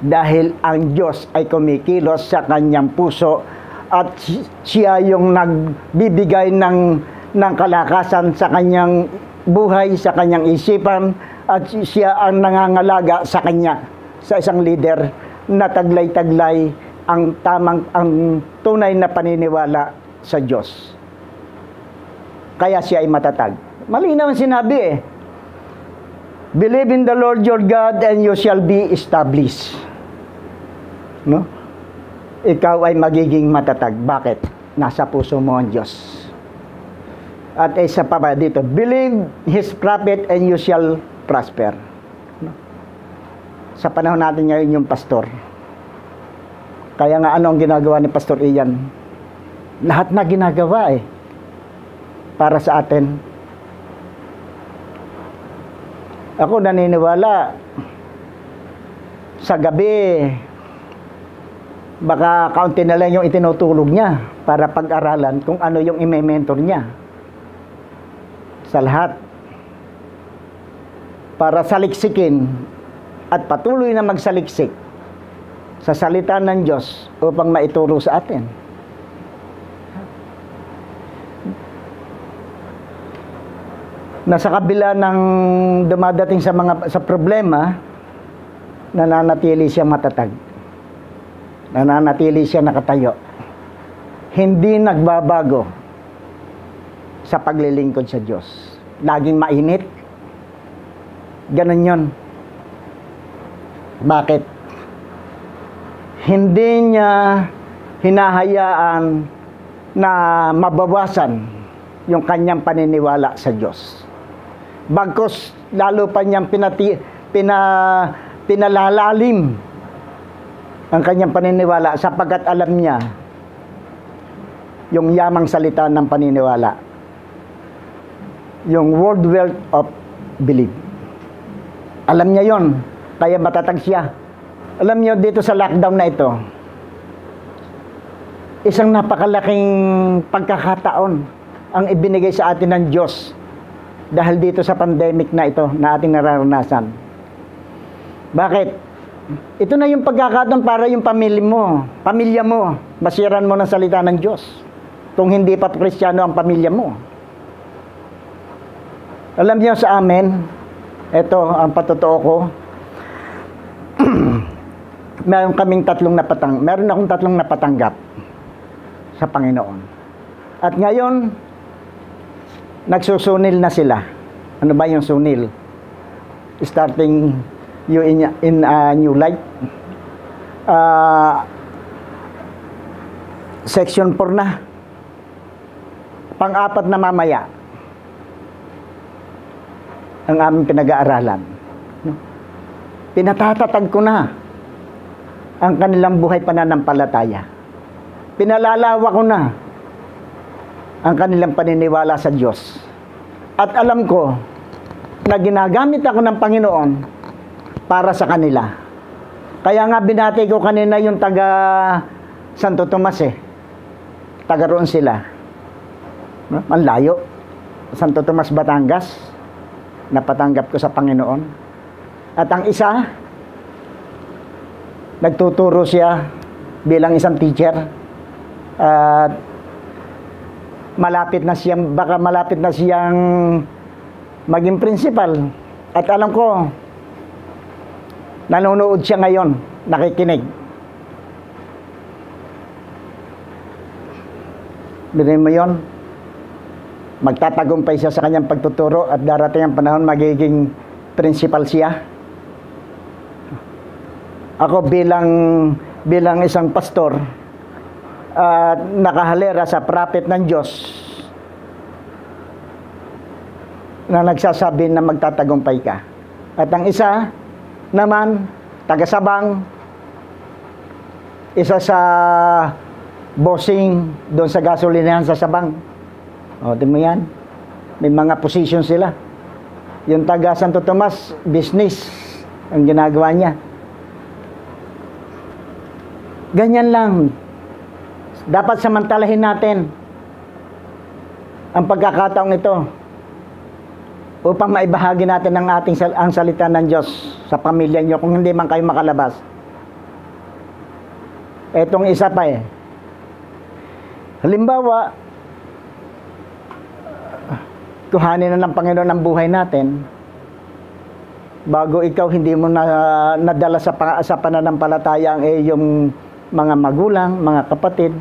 Dahil ang Diyos ay kumikilos sa kanyang puso at siya yung nagbibigay ng kalakasan sa kanyang buhay, sa kanyang isipan, at siya ang nangangalaga sa kanya, sa isang leader na taglay-taglay ang tunay na paniniwala sa Diyos. kaya siya ay matatag. Malinaw ang sinabi eh. Believe in the Lord your God and you shall be established. No? Ikaw ay magiging matatag. Bakit? Nasa puso mo ang Diyos. At isa pa ba dito, believe His prophet and you shall prosper. No? Sa panahon natin ngayon yung pastor. Kaya nga ano ang ginagawa ni Pastor Ian? Lahat na ginagawa eh. Para sa atin. Ako naniniwala sa gabi baka kaunti na lang yung itinutulog niya para pag-aralan kung ano yung i-mentor niya sa lahat para saliksikin at patuloy na magsaliksik sa salita ng Diyos upang maituro sa atin. Na sa kabila ng dumadating sa problema, nananatili siya matatag. Nananatili siya nakatayo. Hindi nagbabago sa paglilingkod sa Diyos. Laging mainit. Ganon yun. Bakit? Hindi niya hinahayaan na mabawasan yung kanyang paniniwala sa Diyos. Bagkus lalo pa niyang pinalalalim ang kanyang paniniwala sapagkat alam niya yung yamang salita ng paniniwala, yung word wealth of belief. Alam niya yon, kaya matatag siya. Alam niyo dito sa lockdown na ito, isang napakalaking pagkakataon ang ibinigay sa atin ng Diyos dahil dito sa pandemic na ito na ating nararanasan. Bakit? Ito na yung pagkakataon para yung pamilya mo, masiran mo ng salita ng Diyos. Kung hindi pa Kristiyano ang pamilya mo. Alam niyo sa amin, ito ang patotoo ko, meron akong tatlong napatanggap sa Panginoon. At ngayon, nagsusunil na sila. Ano ba yung sunil? Starting you in a new life. Section 4 na. Pang-apat na mamaya. Ang aming pinag-aaralan. Pinatatatag ko na ang kanilang buhay pananampalataya. Pinalalawak ko na ang kanilang paniniwala sa Diyos. At alam ko na ginagamit ako ng Panginoon para sa kanila. Kaya nga binati ko kanina yung taga Santo Tomas eh. Taga roon sila. Ang layo. Santo Tomas, Batangas. Napatanggap ko sa Panginoon. At ang isa, nagtuturo siya bilang isang teacher. At malapit na siyang maging principal. At alam ko, nanonood siya ngayon, nakikinig. Bilhin mo yun, magtatagumpay siya sa kanyang pagtuturo at darating ang panahon magiging principal siya. Ako bilang isang pastor, nakahalera sa prophet ng Diyos na nagsasabi na magtatagumpay ka. At ang isa naman, taga-Sabang, isa sa bossing doon sa gasolinahan sa Sabang. O, di mo yan? May mga position sila. Yung taga Santo Tomas, business ang ginagawa niya. Ganyan lang. Dapat samantalahin natin ang pagkakataong ito upang maibahagi natin ang salita ng Diyos sa pamilya nyo kung hindi man kayo makalabas. Etong isa pa eh. Halimbawa, kuhanin na ng Panginoon ang buhay natin bago ikaw hindi mo nadala sa pananampalataya ang iyong mga magulang, mga kapatid,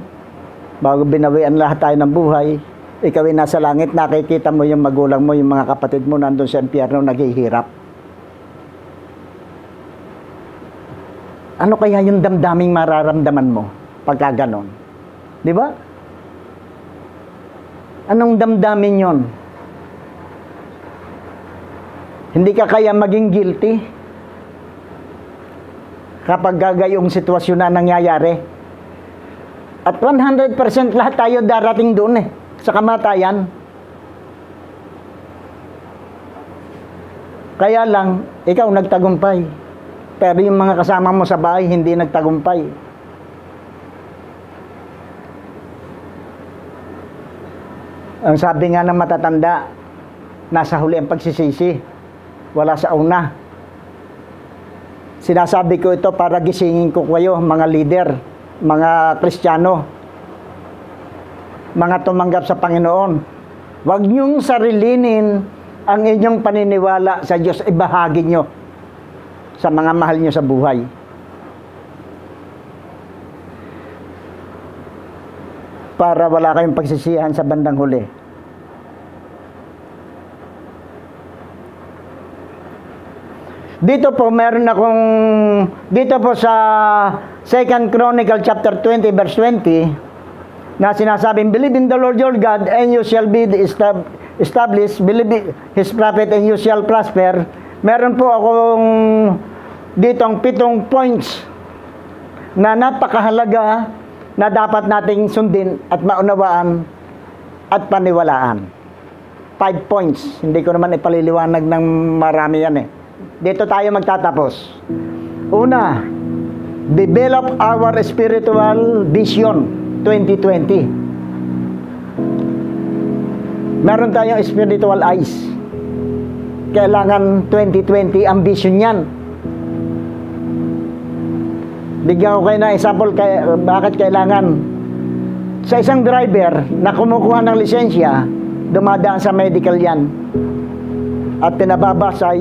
bago binawian lahat tayo ng buhay, ikaw ay nasa langit, nakikita mo yung magulang mo, yung mga kapatid mo nandun sa impyerno naghihirap. Ano kaya yung damdaming mararamdaman mo pagka ganon? Di ba? Anong damdamin yon? Hindi ka kaya maging guilty kapag gagayong sitwasyon na nangyayari. At 100% lahat tayo darating doon sa kamatayan. Kaya lang, ikaw nagtagumpay. Pero yung mga kasama mo sa bahay, hindi nagtagumpay. Ang sabi nga ng matatanda, nasa huli ang pagsisisi. Wala sa una. Sinasabi ko ito para gisingin ko kayo, mga leader, mga Kristiyano, mga tumanggap sa Panginoon. Huwag niyong sarilinin ang inyong paniniwala sa Diyos, ibahagi niyo sa mga mahal niyo sa buhay. Para wala kayong pagsisihan sa bandang huli. Dito po meron akong dito po sa 2 Chronicle chapter 20 verse 20 na sinasabing, believe in the Lord your God and you shall be established, believe his prophet and you shall prosper. Meron po akong ditong 7 points na napakahalaga na dapat nating sundin at maunawaan at paniwalaan. 5 points. Hindi ko naman ipaliliwanag ng marami yan Dito tayo magtatapos. Una, develop our spiritual vision 2020. Meron tayong spiritual eyes. Kailangan 2020 ang vision yan. Bigyan ko kayo ng example bakit kailangan. Sa isang driver na kumukuha ng lisensya, dumadaan sa medical yan. At pinababasa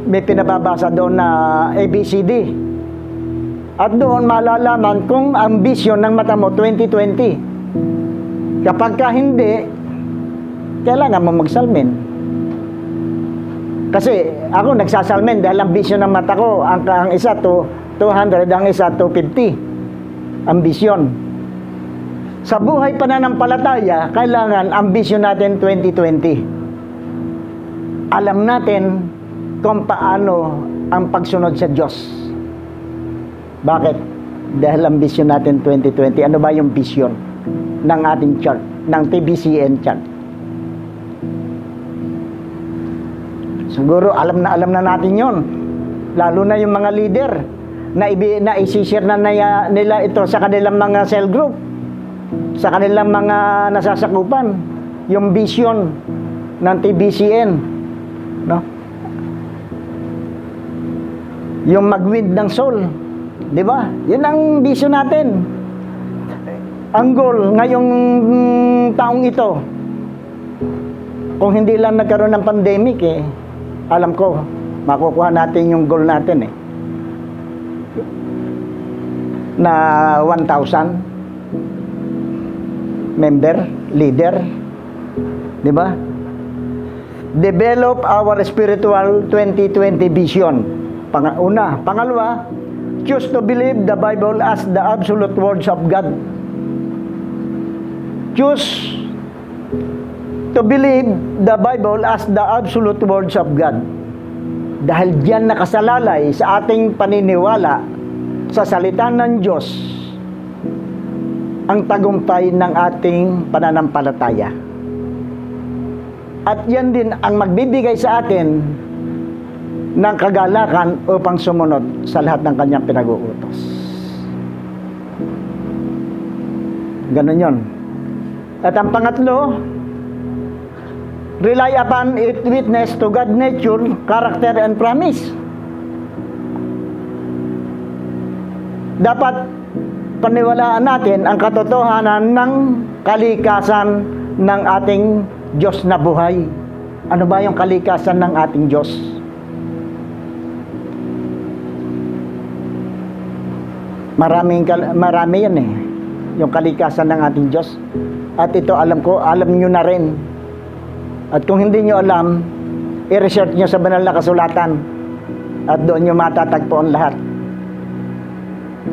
may pinababasa doon na ABCD. At doon malalaman kung ang vision ng mata mo 2020. Kapag ka hindi, kailangan mo magsalmin. Kasi ako nagsasalmin dahil ang vision ng mata ko, ang isa 200, ang isa 250. Ang vision. Sa buhay pananampalataya, kailangan ang vision natin 2020. Alam natin kung paano ang pagsunod sa Diyos. Bakit? Dahil ang vision natin 2020. Ano ba yung vision ng ating church, ng TBCN church? Siguro alam na natin yon. Lalo na yung mga leader na isi-share na nila ito sa kanilang mga cell group, sa kanilang mga nasasakupan, yung vision ng TBCN. No? Yung mag-win ng soul, di ba? Yun ang vision natin. Ang goal ngayong taong ito, kung hindi lang nagkaroon ng pandemic alam ko, makukuha natin yung goal natin na 1,000 member, leader, di ba? Develop our spiritual 2020 vision. Una. Pangalawa, choose to believe the Bible as the absolute words of God. Choose to believe the Bible as the absolute words of God. Dahil diyan nakasalalay sa ating paniniwala sa salita ng Diyos ang tagumpay ng ating pananampalataya. At yan din ang magbibigay sa atin ng kagalakan upang sumunod sa lahat ng kanyang pinag-uutos. Ganun yun. At ang pangatlo, rely upon it witness to God's nature, character, and promise. Dapat paniwalaan natin ang katotohanan ng kalikasan ng ating Diyos na buhay. Ano ba yung kalikasan ng ating Diyos? Marami yan yung kalikasan ng ating Diyos. At ito alam ko, alam nyo na rin. At kung hindi nyo alam, i-research nyo sa banal na kasulatan. At doon nyo matatagpuan lahat.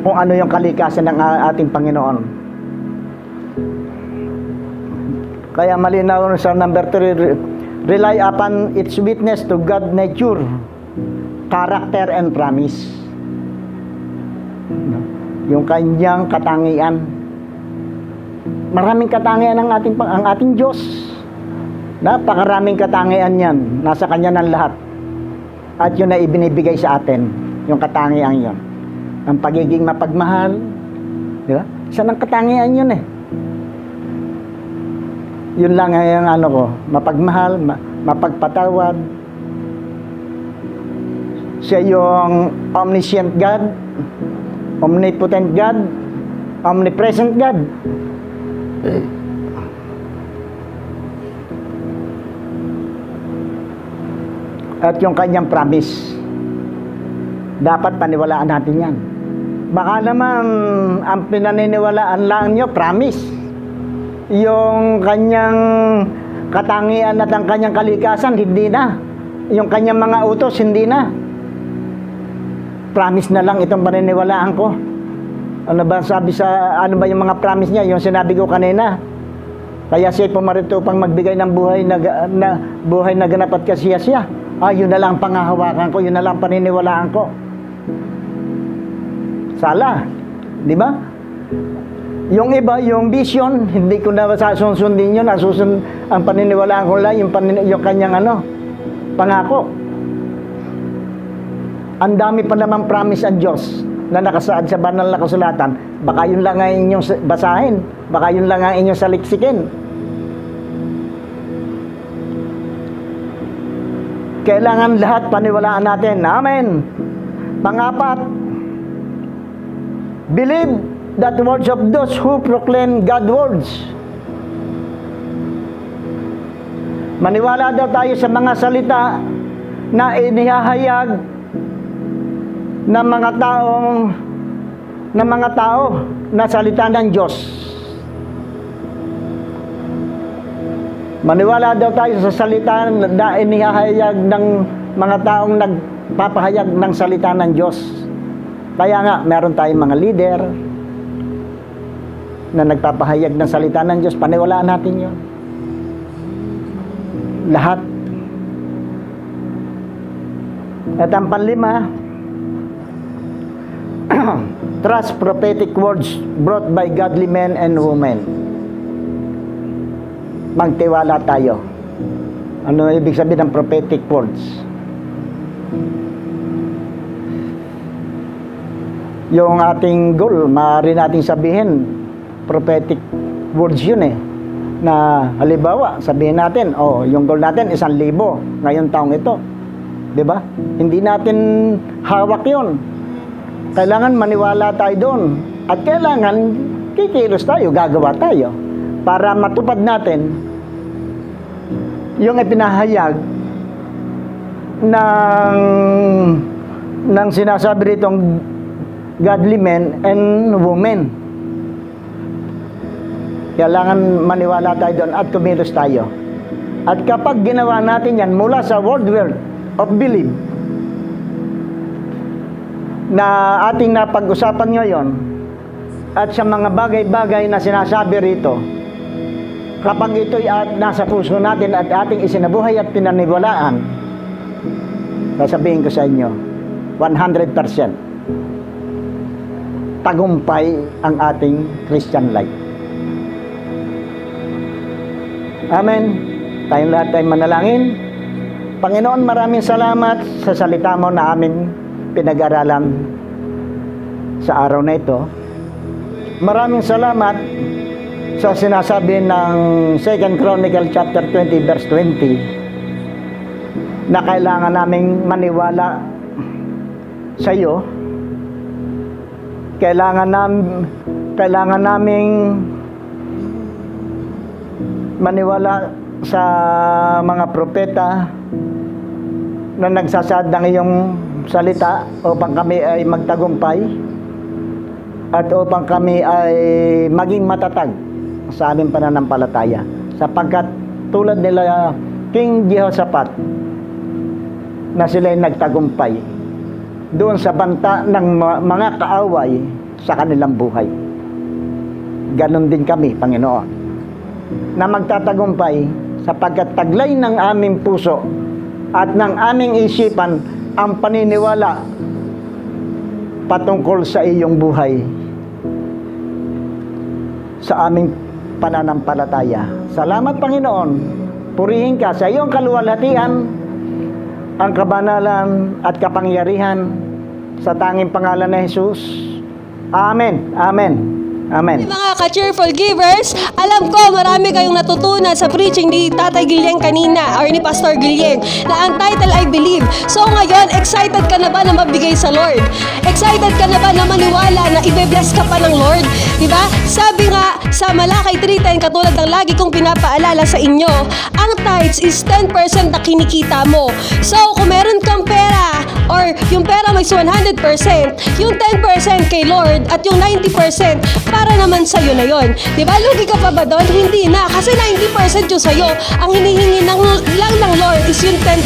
Kung ano yung kalikasan ng ating Panginoon. Kaya malinaw sa number 3, rely upon its witness to God nature, character and promise. Yung kanyang katangian. Maraming katangian ang ating Diyos. Napakaraming katangian yan. Nasa kanya ng lahat. At yun na ibinibigay sa atin. Yung katangian yun. Ang pagiging mapagmahal. Di ba? Isa ng katangian yun eh. Yun lang yung ano ko. Mapagmahal, mapagpatawad. Siya yung omniscient God, omnipotent God, omnipresent God. At yung kanyang promise, dapat paniwalaan natin yan. Baka naman ang pinaniniwalaan lang nyo, promise. Yung kanyang katangian at ang kanyang kalikasan, hindi na. Yung kanyang mga utos, hindi na. Promise na lang itong paniniwalaan ko. Ano ba yung mga promise niya? Yung sinabi ko kanina. Kaya siya pumarito upang magbigay ng buhay na ganap at kasiyasiya. Yun na lang pangahawakan ko, yun na lang paniniwalaan ko. Sala, di ba? Yung iba, yung vision, hindi ko na susundin yun. Ang paniniwalaan ko lang, yung kanyang pangako. Ang dami pa naman promise ang Diyos na nakasaad sa banal na kasulatan. Baka yun lang ang inyong basahin. Baka yun lang ang inyong saliksikin. Kailangan lahat paniwalaan natin. Amen. Pang-apat, believe that words of those who proclaim God's words. Maniwala daw tayo sa mga salita na inihahayag ng mga tao na salita ng Diyos. Maniwala daw tayo sa salita na inihahayag ng mga taong nagpapahayag ng salita ng Diyos. Kaya nga, meron tayong mga leader na nagpapahayag ng salita ng Diyos. Paniwalaan natin yun. Lahat. At ang panlima, trust prophetic words brought by godly men and women. Magtiwala tayo. Ano ibig sabihin ng prophetic words? Yung ating goal, maaari nating sabihin, prophetic words yun eh. Na halimbawa, sabihin natin, yung goal natin 1,000 ngayong taong ito. Diba? Hindi natin hawak yun. Kailangan maniwala tayo doon. At kailangan kikilos tayo, gagawa tayo. Para matupad natin yung ipinahayag ng sinasabi ritong godly men and women. Kailangan maniwala tayo doon at kumilos tayo. At kapag ginawa natin yan mula sa word of belief na ating napag-usapan ngayon at sa mga bagay-bagay na sinasabi rito, kapag ito'y nasa puso natin at ating isinabuhay at pinaniwalaan, sasabihin ko sa inyo, 100% tagumpay ang ating Christian life. Amen. Tayong lahat ay manalangin. Panginoon, maraming salamat sa salita mo na aming pinag-aralan sa araw na ito. Maraming salamat sa sinasabi ng 2 Chronicle chapter 20 verse 20 na kailangan naming maniwala sa iyo. Kailangan naming maniwala sa mga propeta na nagsasaad ng iyong salita upang kami ay magtagumpay at upang kami ay maging matatag sa aming pananampalataya. Sapagkat tulad nila King Jehoshaphat na sila'y nagtagumpay doon sa banta ng mga kaaway sa kanilang buhay. Ganon din kami, Panginoon, na magtatagumpay sapagkat taglay ng aming puso at ng aming isipan ang paniniwala patungkol sa iyong buhay sa aming pananampalataya. Salamat, Panginoon. Purihin ka sa iyong kaluwalhatian, ang kabanalan at kapangyarihan sa tanging pangalan ni Jesus. Amen. Amen. Amen. Mga ka-cheerful givers, alam ko marami kayong natutunan sa preaching ni Tatay Guilleng kanina or ni Pastor Guilleng na ang title ay Believe. So ngayon, excited ka na ba na mabigay sa Lord? Excited ka na ba na maniwala na ibe-bless ka pa ng Lord? Diba? Sabi nga sa Malakay 3:10, katulad ng lagi kong pinapaalala sa inyo, ang tithes is 10% na kinikita mo. So kung meron kang pera or yung pera may 100%, yung 10% kay Lord at yung 90% para naman sa'yo na yon. Diba? Lugi ka pa ba doon? Hindi na. Kasi 90% yung sa'yo. Ang hinihingi lang ng Lord is yung 10%.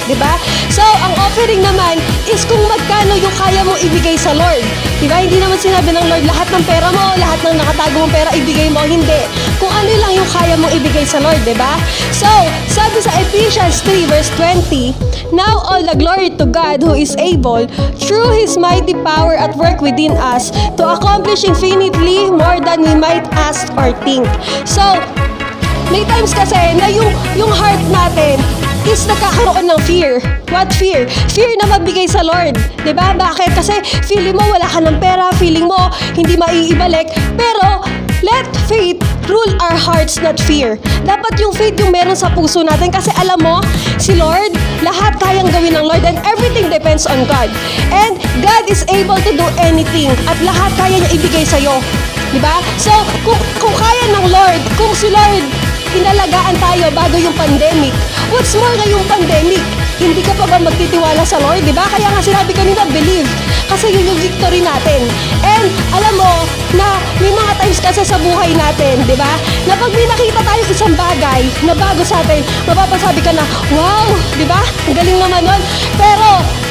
Diba? So, ang offering naman is kung magkano yung kaya mo ibigay sa Lord. Diba? Hindi naman sinabi ng Lord, lahat ng pera mo, lahat ng nakatago mong pera, ibigay mo. Hindi. Kung ano lang yung kaya mong ibigay sa Lord. Diba? So, sabi sa Ephesians 3 verse 20, now all the glory to God who is able, through His mighty power at work within us, to accomplish infinitely more than we might ask or think. So, may times kasi na yung heart natin is nagkakaroon ng fear. What fear? Fear na mabigay sa Lord. Diba? Bakit? Kasi feeling mo wala ka ng pera, feeling mo hindi maiibalik. Pero, let faith rule our hearts, not fear. Dapat yung faith yung meron sa puso natin kasi alam mo, si Lord, lahat kayang gawin ng Lord and everything depends on God. And God is able to do anything at lahat kaya niya ibigay sa'yo. Diba? So, kung kaya ng Lord, kung si Lord, inalagaan tayo bago yung pandemic, what's more ngayong pandemic? Hindi ka pa ba magtitiwala sa Lord? Diba? Kaya nga sinabi kanina, believe. Kasi yun yung victory natin. And alam mo na may mga times kasi sa buhay natin, di ba? Na pag may nakita tayo isang bagay na bago sa atin, mapapasabi ka na, wow, di ba? Ang galing naman nun. Pero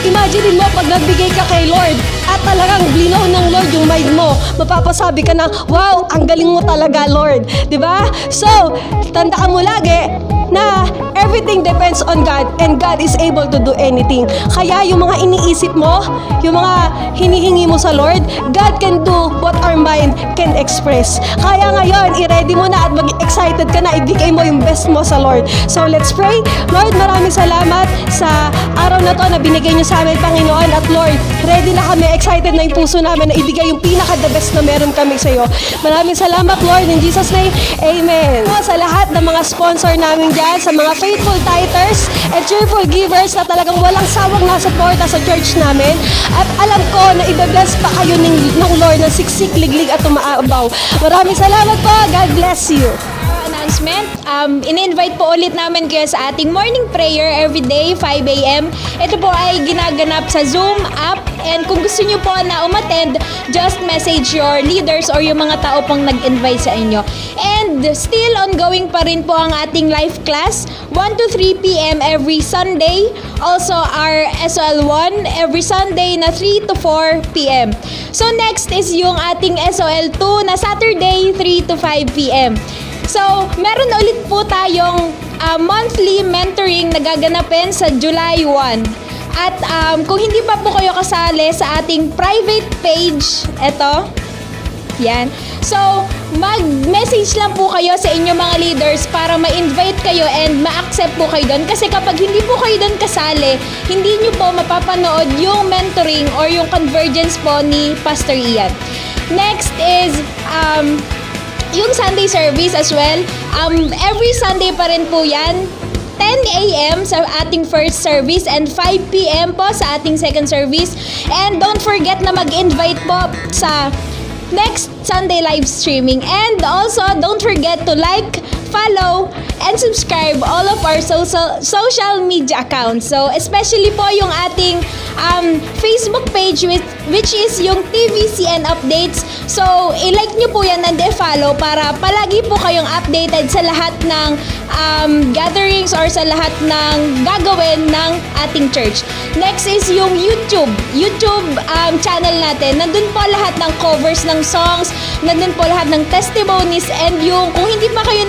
imagine mo pag nagbigay ka kay Lord at talagang blinaw ng Lord yung mind mo, mapapasabi ka na, wow, ang galing mo talaga, Lord. Di ba? So, tandaan mo lagi na everything depends on God and God is able to do anything. Kaya yung mga iniisip mo, yung mga hinihingi mo sa Lord, God can do what our mind can express. Kaya ngayon, i-ready mo na at mag-excited ka na, ibigay mo yung best mo sa Lord. So let's pray. Lord, maraming salamat sa araw na to na binigay niyo sa amin, Panginoon. At Lord, ready na kami, excited na yung puso namin na ibigay yung pinaka-the best na meron kami sa iyo. Maraming salamat, Lord. In Jesus' name, Amen. Sa lahat ng mga sponsor namin dyan, sa mga faithful tithers and cheerful givers na talagang walang sawang nasuporta sa church namin. At alam ko na i-bless pa kayo ng Lord ng siksik, liglig at umaabaw. Maraming salamat po. God bless you. Announcement, in-invite po ulit namin kayo sa ating morning prayer every day, 5 a.m. Ito po ay ginaganap sa Zoom app and kung gusto nyo po na umattend, just message your leaders or yung mga tao pong nag-invite sa inyo. And still ongoing pa rin po ang ating live class, 1 to 3 p.m. every Sunday. Also our SOL1 every Sunday na 3 to 4 p.m. So next is yung ating SOL2 na Saturday, 3 to 5 p.m. So, meron ulit po tayong monthly mentoring na gaganapin sa July 1. At kung hindi pa po kayo kasali sa ating private page, eto, yan. So, mag-message lang po kayo sa inyong mga leaders para ma-invite kayo and ma-accept po kayo doon. Kasi kapag hindi po kayo doon kasali, hindi nyo po mapapanood yung mentoring or yung convergence po ni Pastor Ian. Next is, yung Sunday service as well, every Sunday pa rin po yan, 10 a.m. sa ating first service and 5 p.m. po sa ating second service. And don't forget na mag-invite po sa next Sunday live streaming. And also, don't forget to like, follow, and subscribe all of our social media accounts. So, especially po yung ating Facebook page which is yung TVCN Updates. So, i-like nyo po yan and i-follow para palagi po kayong updated sa lahat ng gatherings or sa lahat ng gagawin ng ating church. Next is yung YouTube channel natin. Nandun po lahat ng covers ng songs, nandun po lahat ng testimonies, and yung kung hindi pa kayo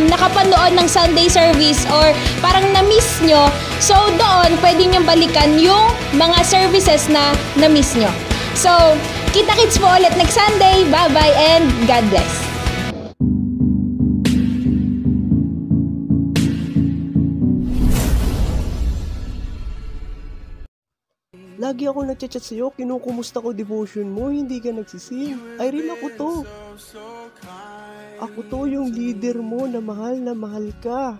nakapanood ng Sunday service or parang na-miss nyo, so doon pwede nyo balikan yung mga services na na-miss nyo. So, kita-kits po ulit next Sunday. Bye-bye and God bless. Lagi ako nagchat-chat sa'yo, kinukumusta ko devotion mo, hindi ka nagsisim. Irene, ako to. Ako to yung leader mo na mahal ka.